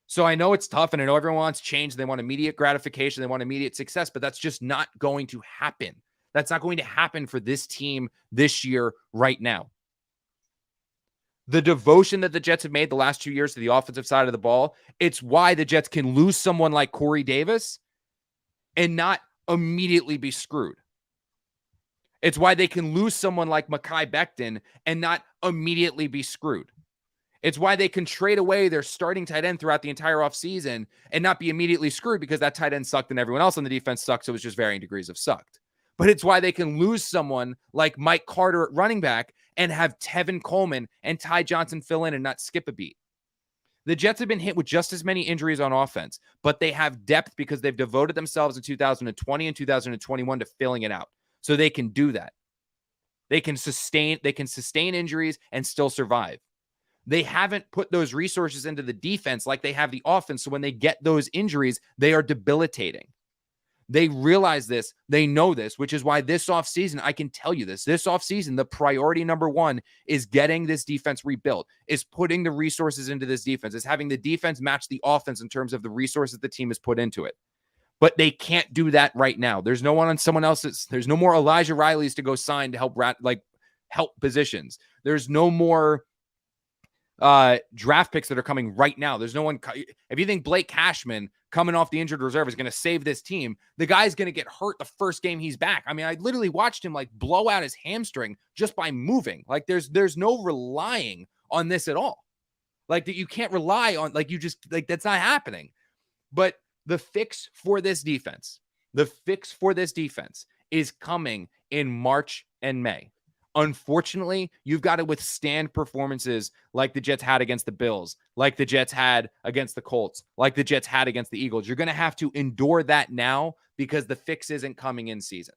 So I know it's tough and I know everyone wants change. They want immediate gratification. They want immediate success, but that's just not going to happen. That's not going to happen for this team this year right now. The devotion that the Jets have made the last 2 years to the offensive side of the ball, it's why the Jets can lose someone like Corey Davis and not immediately be screwed. It's why they can lose someone like Mekhi Becton and not immediately be screwed. It's why they can trade away their starting tight end throughout the entire offseason and not be immediately screwed because that tight end sucked and everyone else on the defense sucked, so it was just varying degrees of sucked. But it's why they can lose someone like Mike Carter at running back and have Tevin Coleman and Ty Johnson fill in and not skip a beat. The Jets have been hit with just as many injuries on offense, but they have depth because they've devoted themselves in 2020 and 2021 to filling it out. So they can do that. They can sustain injuries and still survive. They haven't put those resources into the defense like they have the offense. So when they get those injuries, they are debilitating. They realize this. They know this, which is why this offseason, I can tell you this offseason, the priority number one is getting this defense rebuilt, is putting the resources into this defense, is having the defense match the offense in terms of the resources the team has put into it. But they can't do that right now. There's no one on someone else's. There's no more Elijah Rileys to go sign to help positions. There's no more draft picks that are coming right now. There's no one. If you think Blake Cashman coming off the injured reserve is going to save this team, the guy's going to get hurt the first game he's back. I mean, I literally watched him like blow out his hamstring just by moving. Like there's no relying on this at all. Like that you can't rely on, like you just like that's not happening. But the fix for this defense is coming in March and May. Unfortunately, you've got to withstand performances like the Jets had against the Bills, like the Jets had against the Colts, like the Jets had against the Eagles. You're going to have to endure that now because the fix isn't coming in season.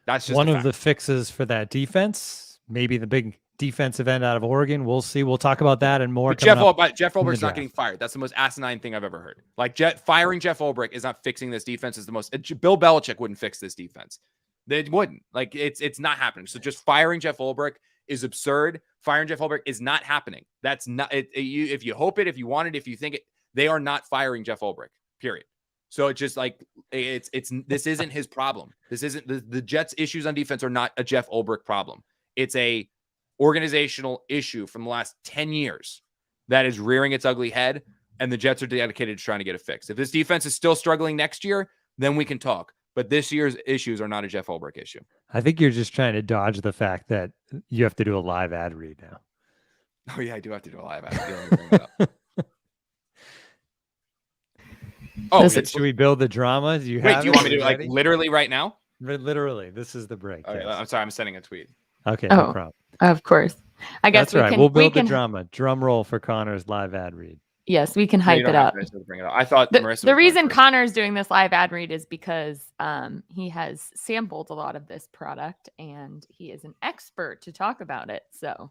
That's just one of the fixes for that defense. Maybe the big defensive end out of Oregon. We'll see. We'll talk about that and more. Jeff Ulbricht's not getting fired. That's the most asinine thing I've ever heard. Like firing Jeff Ulbricht is not fixing this defense. Is the most. Bill Belichick wouldn't fix this defense. They wouldn't. Like it's not happening. So just firing Jeff Ulbricht is absurd. Firing Jeff Ulbrich is not happening. That's not it. If you hope it, if you want it, if you think it, they are not firing Jeff Ulbrich. Period. So it's just like this isn't his problem. This isn't the Jets' issues on defense are not a Jeff Ulbrich problem. It's a organizational issue from the last 10 years that is rearing its ugly head, and the Jets are dedicated to trying to get it fixed. If this defense is still struggling next year, then we can talk. But this year's issues are not a Jeff Ulbrich issue. I think you're just trying to dodge the fact that you have to do a live ad read now. Oh yeah, I do have to do a live ad. Let me bring it up. Oh, should we build the drama? Do you want me to do like literally right now? Literally, this is the break. Okay, yes. I'm sorry, I'm sending a tweet. Okay, no problem. Of course. I guess that's right. We'll build the drama. Drum roll for Connor's live ad read. Yes, we can hype it up. I thought the reason Connor's doing this live ad read is because he has sampled a lot of this product and he is an expert to talk about it. So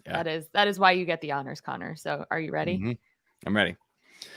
that is why you get the honors, Connor. So are you ready? Mm-hmm. I'm ready.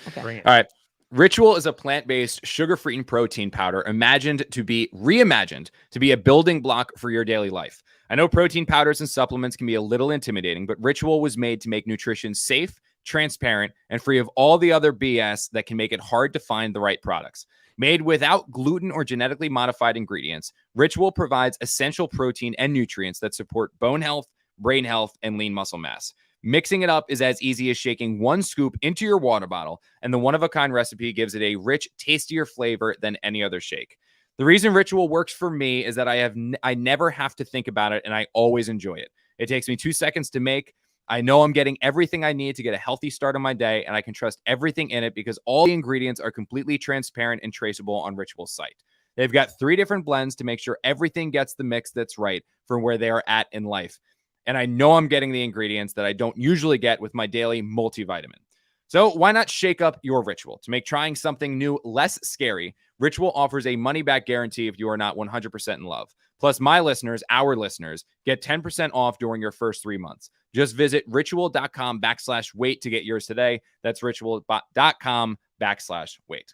Okay. Bring it. All right. Ritual is a plant-based, sugar-free protein powder reimagined to be a building block for your daily life. I know protein powders and supplements can be a little intimidating, but Ritual was made to make nutrition safe, transparent, and free of all the other BS that can make it hard to find the right products. Made without gluten or genetically modified ingredients, Ritual provides essential protein and nutrients that support bone health, brain health, and lean muscle mass. Mixing it up is as easy as shaking one scoop into your water bottle, and the one-of-a-kind recipe gives it a rich, tastier flavor than any other shake. The reason Ritual works for me is that I never have to think about it, and I always enjoy it. It takes me 2 seconds to make. I know I'm getting everything I need to get a healthy start on my day, and I can trust everything in it because all the ingredients are completely transparent and traceable on Ritual's site. They've got 3 different blends to make sure everything gets the mix that's right for where they are at in life. And I know I'm getting the ingredients that I don't usually get with my daily multivitamin. So why not shake up your Ritual? To make trying something new less scary, Ritual offers a money-back guarantee if you are not 100% in love. Plus, our listeners, get 10% off during your first 3 months. Just visit ritual.com/wait to get yours today. That's ritual.com/wait.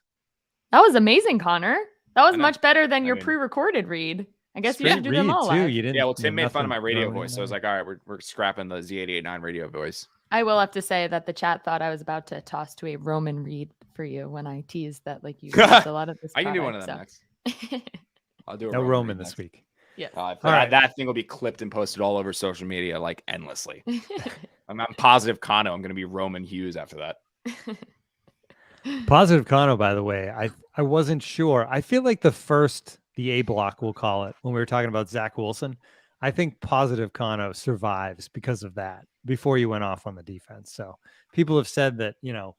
That was amazing, Connor. That was much better than your pre-recorded read. I guess you should do them all live. Well, Tim made fun of my radio voice, so I was like, all right, we're scrapping the Z889 radio voice. I will have to say that the chat thought I was about to toss to a Roman read for you when I teased that like you used a lot of this. I can do one of them next. I'll do a Roman this week. Yeah. That thing will be clipped and posted all over social media like endlessly. I'm positive Kano. I'm going to be Roman Hughes after that. Positive Kano, by the way. I wasn't sure. I feel like the A block, we'll call it, when we were talking about Zach Wilson, I think positive Kano survives because of that before you went off on the defense. So people have said that,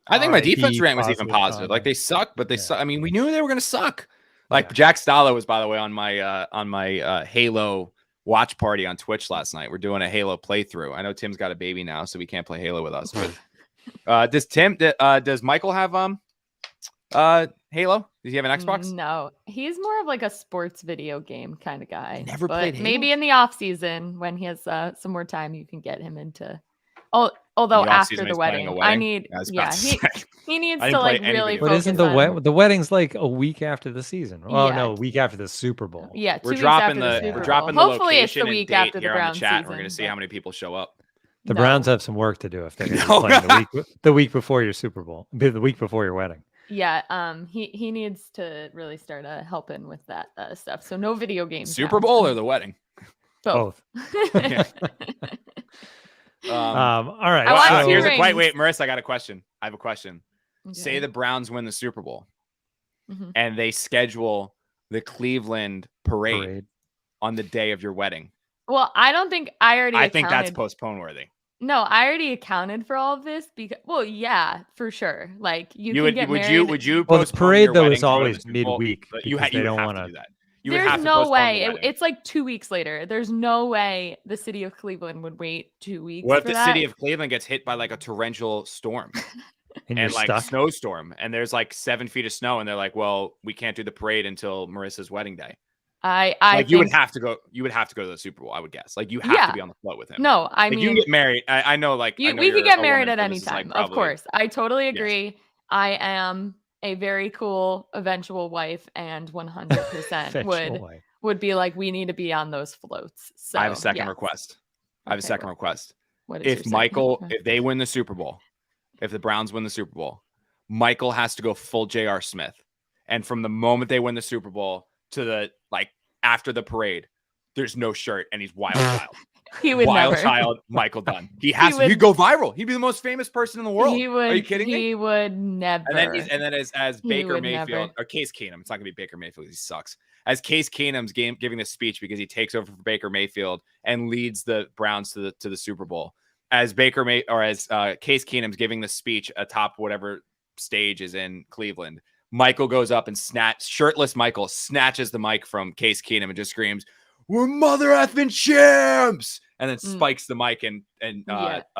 I think my defense rant was even positive. Like they suck, but they suck. I mean, we knew they were going to suck. Like Jack Stalo was, by the way, on my Halo watch party on Twitch last night. We're doing a Halo playthrough. I know Tim's got a baby now, so we can't play Halo with us. But does Michael have Halo? Does he have an Xbox? No, he's more of like a sports video game kind of guy. Never played Halo. Maybe in the off season when he has some more time, you can get him into. Although after the wedding, I need. He needs to like really. But isn't the wedding's like a week after the season? Oh no, a week after the Super Bowl. Yeah, we're dropping the Hopefully it's the week after the Browns season. We're going to see how many people show up. The Browns have some work to do if they're going to be playing the week before your Super Bowl, the week before your wedding. Yeah, he needs to really start helping with that stuff. So no video games. Super Bowl or the wedding? Both. All right. Wait, Marissa, I got a question. I have a question. Okay. Say the Browns win the Super Bowl, and they schedule the Cleveland parade on the day of your wedding. Well, I don't think I think that's postpone worthy. No, I already accounted for all of this because, yeah, for sure. Like you can get married. Would you? Well, the parade though is always midweek. You don't want to do that. There's no way. It's like 2 weeks later. There's no way the city of Cleveland would wait 2 weeks. What if the city of Cleveland gets hit by like a torrential storm and like a snowstorm, and there's like 7 feet of snow, and they're like, "Well, we can't do the parade until Marissa's wedding day." You would have to go. You would have to go to the Super Bowl, I would guess. Like you have to be on the float with him. No, I mean, you can get married. I know, like we could get married at any time. Of course, I totally agree. Yes. I am a very cool eventual wife, and 100% would be like, we need to be on those floats. So I have a second request. I have a second request. What is If they win the Super Bowl, if the Browns win the Super Bowl, Michael has to go full J.R. Smith. And from the moment they win the Super Bowl to the after the parade, there's no shirt and he's wild. He would wild never. child Michael Dunn. He'd go viral. He'd be the most famous person in the world. Are you kidding me? He would never. And then as Baker Mayfield or Case Keenum, it's not gonna be Baker Mayfield. He sucks. As Case Keenum's giving this speech because he takes over for Baker Mayfield and leads the Browns to the Super Bowl. As Case Keenum's giving the speech atop whatever stage is in Cleveland, Michael goes up and shirtless Michael snatches the mic from Case Keenum and just screams, "We're mother effing champs!" And then spikes the mic and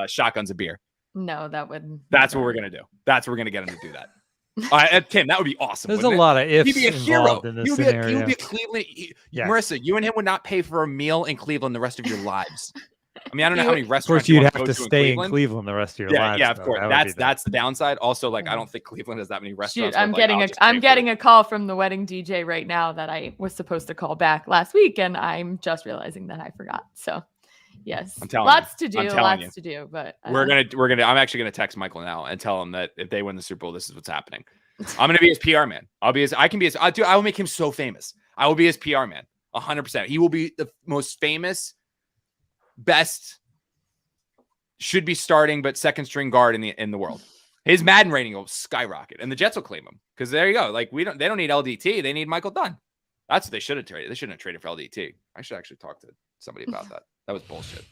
shotguns a beer. No, that would. That's what we're gonna do. That's what we're gonna get him to do that. Tim, that would be awesome. There's a lot of ifs. He'd be a hero. In this scenario. He would be a Cleveland. Marissa, you and him would not pay for a meal in Cleveland the rest of your lives. I mean, I don't know how many restaurants. Of course, you'd have to stay in Cleveland the rest of your lives. Yeah, of course. That's the downside. Also, I don't think Cleveland has that many restaurants. Shoot, I'm getting a call from the wedding DJ right now that I was supposed to call back last week, and I'm just realizing that I forgot. So, yes, I'm telling lots you. to do. But we're gonna. I'm actually gonna text Michael now and tell him that if they win the Super Bowl, this is what's happening. I'm gonna be his PR man. I will make him so famous. I will be his PR man. 100%. He will be the most famous, best. Should be starting, but second string guard in the world. His Madden rating will skyrocket, and the Jets will claim him because there you go. They don't need LDT, they need Michael Dunn. That's what they should have traded. They shouldn't have traded for LDT. I should actually talk to somebody about that. That was bullshit.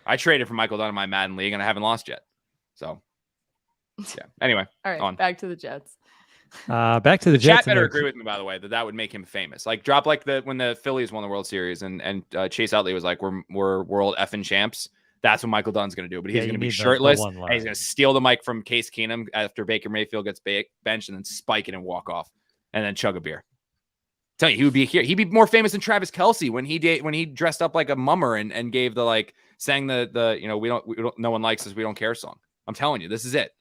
I traded for Michael Dunn in my Madden league, and I haven't lost yet. So, yeah. Anyway, all right, back to the Jets. Back to the Jets. Chat better agree with me, by the way, that would make him famous. Drop when the Phillies won the World Series, and Chase Utley was like, "We're world effing champs." That's what Michael Dunn's going to do, but he's going to be shirtless, and he's going to steal the mic from Case Keenum after Baker Mayfield gets benched, and then spike it and walk off, and then chug a beer. Tell you, he would be here. He'd be more famous than Travis Kelce when he dressed up like a mummer and gave sang the we don't no one likes us, we don't care song. I'm telling you, this is it.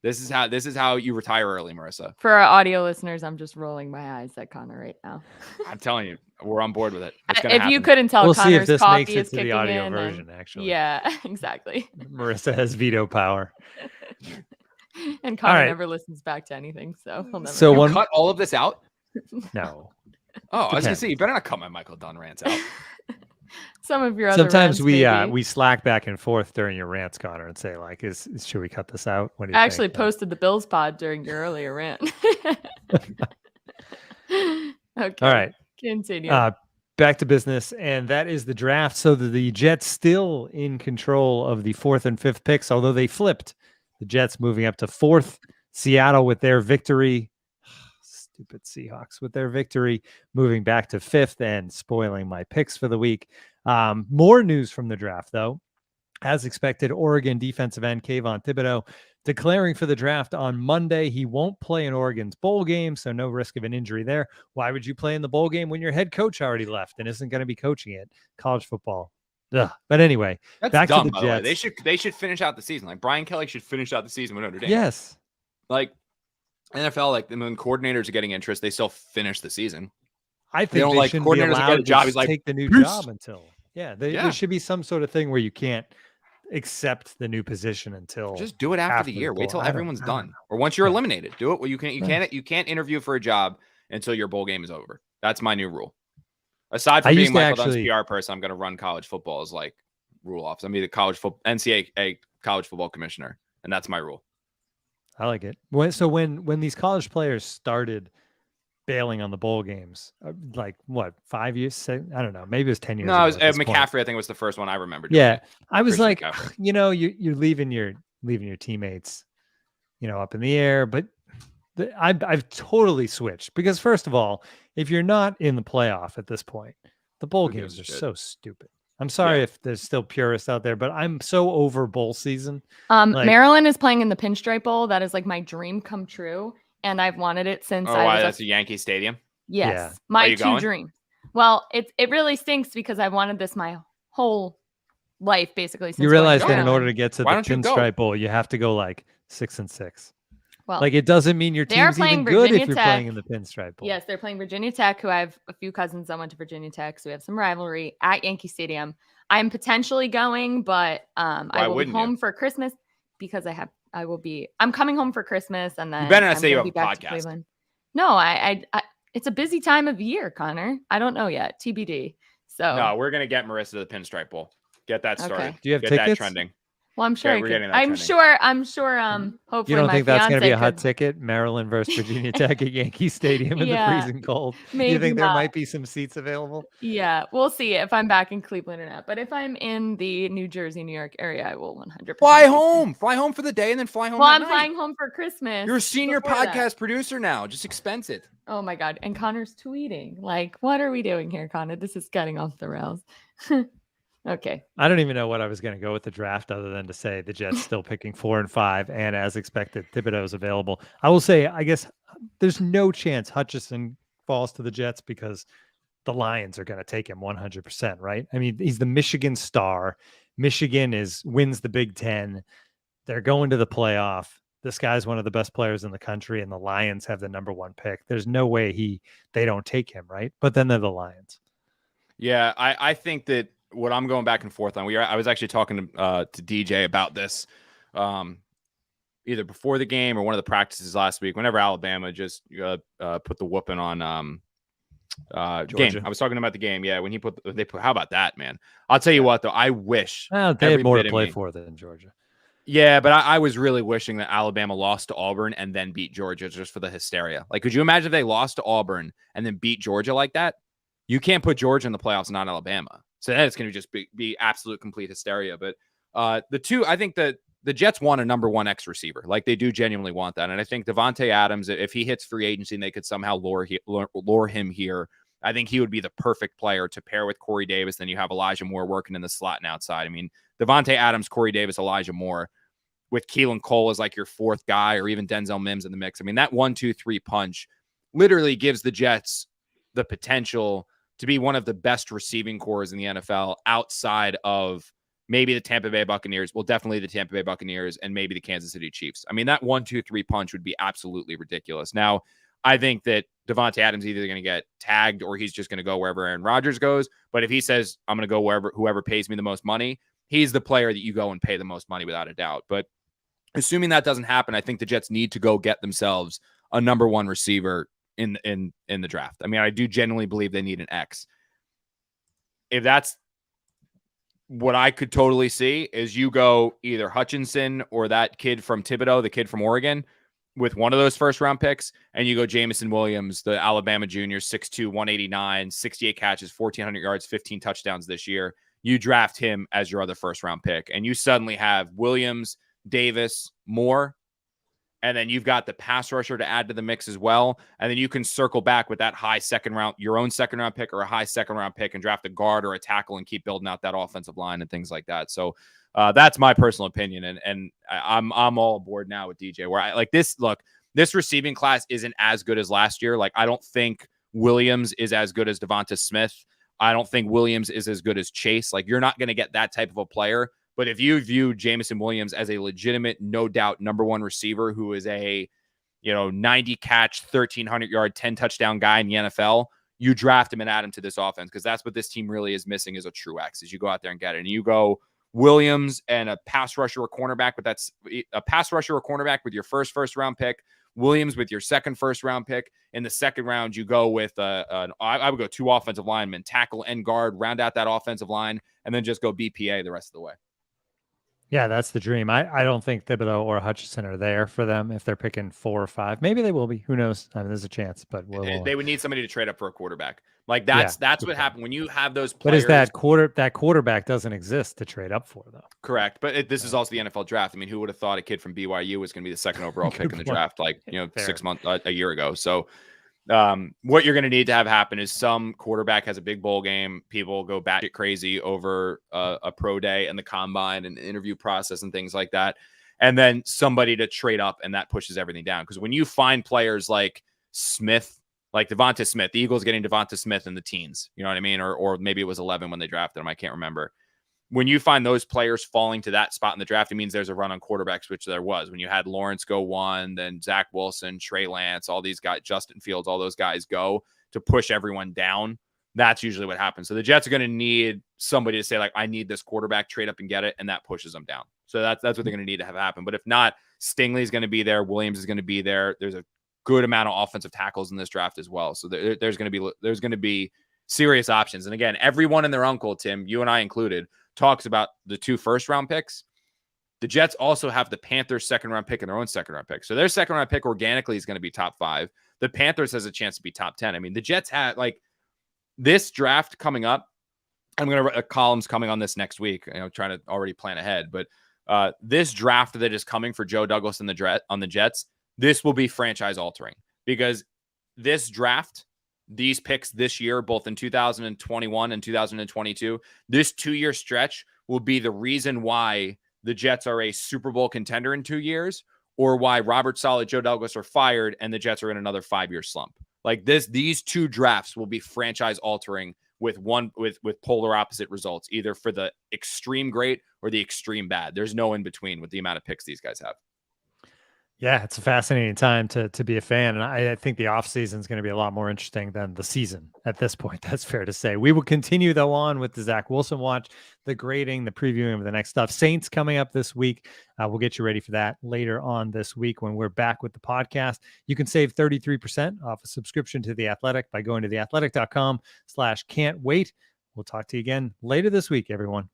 This is how you retire early, Marissa. For our audio listeners, I'm just rolling my eyes at Connor right now. I'm telling you, we're on board with it. If you couldn't tell, we'll Connor's see if this coffee makes it is to kicking the audio in. version. Actually, yeah, exactly. Marissa has veto power, and Connor never listens back to anything, so he'll never. So cut all of this out. No. Oh, I was gonna say you better not cut my Michael Dunn rants out. Some of your other sometimes rants, we slack back and forth during your rants, Connor, and say should we cut this out? What do you I actually think? posted the Bills pod during your earlier rant. Okay. All right. Continue. Back to business, and that is the draft. So the Jets still in control of the 4th and 5th picks, although they flipped. The Jets moving up to 4th. Seattle with their victory. Stupid Seahawks with their victory, moving back to 5th and spoiling my picks for the week. More news from the draft, though. As expected, Oregon defensive end Kayvon Thibodeau declaring for the draft on Monday. He won't play in Oregon's bowl game, so no risk of an injury there. Why would you play in the bowl game when your head coach already left and isn't going to be coaching it? College football. Ugh. But anyway, that's back dumb, to the Jets. They should finish out the season. Brian Kelly should finish out the season with Notre Dame. Yes. NFL, when coordinators are getting interest, they still finish the season. I think they shouldn't be allowed to job. He's take the new job until. There should be some sort of thing where you can't accept the new position until just do it after the year. Wait till everyone's done, or once you're eliminated. Do it. Well, you can't interview for a job until your bowl game is over. That's my new rule. Aside from being Michael Dunn's PR person, I'm going to run college football as rule office. I'm the NCAA college football commissioner, and that's my rule. I like it. When these college players started bailing on the bowl games, 5 years? I don't know. Maybe it was 10 years. No, it was McCaffrey. I think was the first one I remember. I was you're leaving your teammates, up in the air. But I've totally switched because first of all, if you're not in the playoff at this point, the bowl games are so stupid. I'm sorry if there's still purists out there, but I'm so over bowl season. Maryland is playing in the Pinstripe Bowl. That is my dream come true. And I've wanted it since that's a Yankee Stadium? Yes. My two dreams. Well, it really stinks because I wanted this my whole life, basically. Since you realize that in order to get to the Pinstripe Bowl, you have to go 6-6. Well, Like, it doesn't mean your they're team's playing even good if Virginia you're Tech. playing in the Pinstripe Bowl. Yes, they're playing Virginia Tech, who I have a few cousins that went to Virginia Tech, so we have some rivalry at Yankee Stadium. I'm potentially going, but I will be home for Christmas because I'm coming home for Christmas, and then You better not I'm say you going have to be a back to podcast. Cleveland. No, I it's a busy time of year, Connor. I don't know yet, TBD. So No, we're gonna get Marissa to the Pinstripe Bowl. Get that started. Okay. Do you have Get tickets? that trending. Well, I'm sure Okay, we're getting that I'm trending. sure. Hopefully, You don't my think that's going to be a fiance hot could. ticket? Maryland versus Virginia Tech at Yankee Stadium in the Yeah, freezing cold. maybe You think there not. might be some seats available? Yeah, we'll see if I'm back in Cleveland or not. But if I'm in the New Jersey, New York area, I will 100% Fly be home. Fly home for the day and then fly home. Well, that I'm night. flying home for Christmas. You're a senior before podcast that. producer now. Just expense it. Oh my God. And Connor's tweeting. Like, what are we doing here, Connor? This is getting off the rails. Okay. I don't even know what I was going to go with the draft other than to say the Jets still picking 4 and 5. And as expected, Thibodeau is available. I will say, I guess there's no chance Hutchinson falls to the Jets because the Lions are going to take him 100%, right? I mean, he's the Michigan star. Michigan wins the Big Ten. They're going to the playoff. This guy's one of the best players in the country, and the Lions have the number 1 pick. There's no way they don't take him, right? But then they're the Lions. Yeah, I think that what I'm going back and forth on. I was actually talking to DJ about this, either before the game or one of the practices last week. Whenever Alabama just put the whooping on game, I was talking about the game. Yeah, when they put. How about that, man? I'll tell you what, though. I wish they had more to play for than Georgia. Yeah, but I was really wishing that Alabama lost to Auburn and then beat Georgia just for the hysteria. Like, could you imagine if they lost to Auburn and then beat Georgia like that? You can't put Georgia in the playoffs, not Alabama. So then it's going to just be absolute complete hysteria. But I think that the Jets want a number 1 X receiver. Like, they do genuinely want that. And I think Devontae Adams, if he hits free agency and they could somehow lure him here, I think he would be the perfect player to pair with Corey Davis. Then you have Elijah Moore working in the slot and outside. I mean, Devontae Adams, Corey Davis, Elijah Moore with Keelan Cole as like your 4th guy, or even Denzel Mims in the mix. I mean, that 1-2-3 punch literally gives the Jets the potential to be one of the best receiving cores in the NFL outside of maybe the Tampa Bay Buccaneers. Well, definitely the Tampa Bay Buccaneers and maybe the Kansas City Chiefs. I mean, that 1-2-3 punch would be absolutely ridiculous. Now, I think that Devontae Adams either going to get tagged or he's just going to go wherever Aaron Rodgers goes. But if he says, I'm going to go whoever pays me the most money, he's the player that you go and pay the most money without a doubt. But assuming that doesn't happen, I think the Jets need to go get themselves a number 1 receiver in the draft. I mean, I do genuinely believe they need an X. If that's what I could totally see, is you go either Hutchinson or that kid from Thibodeau, the kid from Oregon, with one of those first-round picks, and you go Jamison Williams, the Alabama junior, 6'2", 189, 68 catches, 1,400 yards, 15 touchdowns this year. You draft him as your other first-round pick, and you suddenly have Williams, Davis, Moore, and then you've got the pass rusher to add to the mix as well. And then you can circle back with that high second round, your own second round pick or a high second round pick, and draft a guard or a tackle and keep building out that offensive line and things like that. So that's my personal opinion. And I'm all aboard now with DJ, where I like this. Look, this receiving class isn't as good as last year. Like, I don't think Williams is as good as Devonta Smith. I don't think Williams is as good as Chase. Like, you're not going to get that type of a player. But if you view Jamison Williams as a legitimate, no doubt, number 1 receiver who is a, 90 catch, 1,300 yard, 10 touchdown guy in the NFL, you draft him and add him to this offense, because that's what this team really is missing, is a true X. Is you go out there and get it, and you go Williams and a pass rusher or cornerback, but that's a pass rusher or cornerback with your first round pick. Williams with your second first round pick. In the second round, you go with I would go 2 offensive linemen, tackle and guard, round out that offensive line, and then just go BPA the rest of the way. Yeah, that's the dream. I don't think Thibodeau or Hutchinson are there for them if they're picking 4 or 5. Maybe they will be. Who knows? I mean, there's a chance, but they would need somebody to trade up for a quarterback. Like, that's what happened when you have those players. But is that quarterback doesn't exist to trade up for, though? Correct. But this is also the NFL draft. I mean, who would have thought a kid from BYU was going to be the second overall pick in the draft, like, 6 months, a year ago? So what you're going to need to have happen is some quarterback has a big bowl game. People go batshit crazy over a pro day and the combine and the interview process and things like that. And then somebody to trade up, and that pushes everything down. Because when you find players like Smith, like Devonta Smith, the Eagles getting Devonta Smith in the teens, you know what I mean? Or maybe it was 11 when they drafted him. I can't remember. when you find those players falling to that spot in the draft, it means there's a run on quarterbacks, which there was. When you had Lawrence go 1, then Zach Wilson, Trey Lance, all these guys, Justin Fields, all those guys go to push everyone down. That's usually what happens. So the Jets are going to need somebody to say, like, I need this quarterback, trade up and get it, and that pushes them down. So that's what they're going to need to have happen. But if not, Stingley's going to be there. Williams is going to be there. There's a good amount of offensive tackles in this draft as well. So there's going to be serious options. And again, everyone and their uncle, Tim, you and I included, talks about the 2 first-round picks. The Jets also have the Panthers' second-round pick and their own second-round pick. So their second-round pick organically is going to be top 5. The Panthers has a chance to be top 10. I mean, the Jets had, like, this draft coming up. I'm going to write columns coming on this next week, trying to already plan ahead. But this draft that is coming for Joe Douglas and on the Jets, this will be franchise-altering, because this draft, these picks this year, both in 2021 and 2022, this 2-year stretch will be the reason why the Jets are a Super Bowl contender in 2 years, or why Robert Saleh, Joe Douglas are fired and the Jets are in another 5-year slump. Like these 2 drafts will be franchise altering with polar opposite results, either for the extreme great or the extreme bad. There's no in between with the amount of picks these guys have. Yeah, it's a fascinating time to be a fan. And I think the offseason is going to be a lot more interesting than the season at this point. That's fair to say. We will continue, though, on with the Zach Wilson watch, the grading, the previewing of the next stuff. Saints coming up this week. We'll get you ready for that later on this week when we're back with the podcast. You can save 33% off a subscription to The Athletic by going to theathletic.com/can't wait. We'll talk to you again later this week, everyone.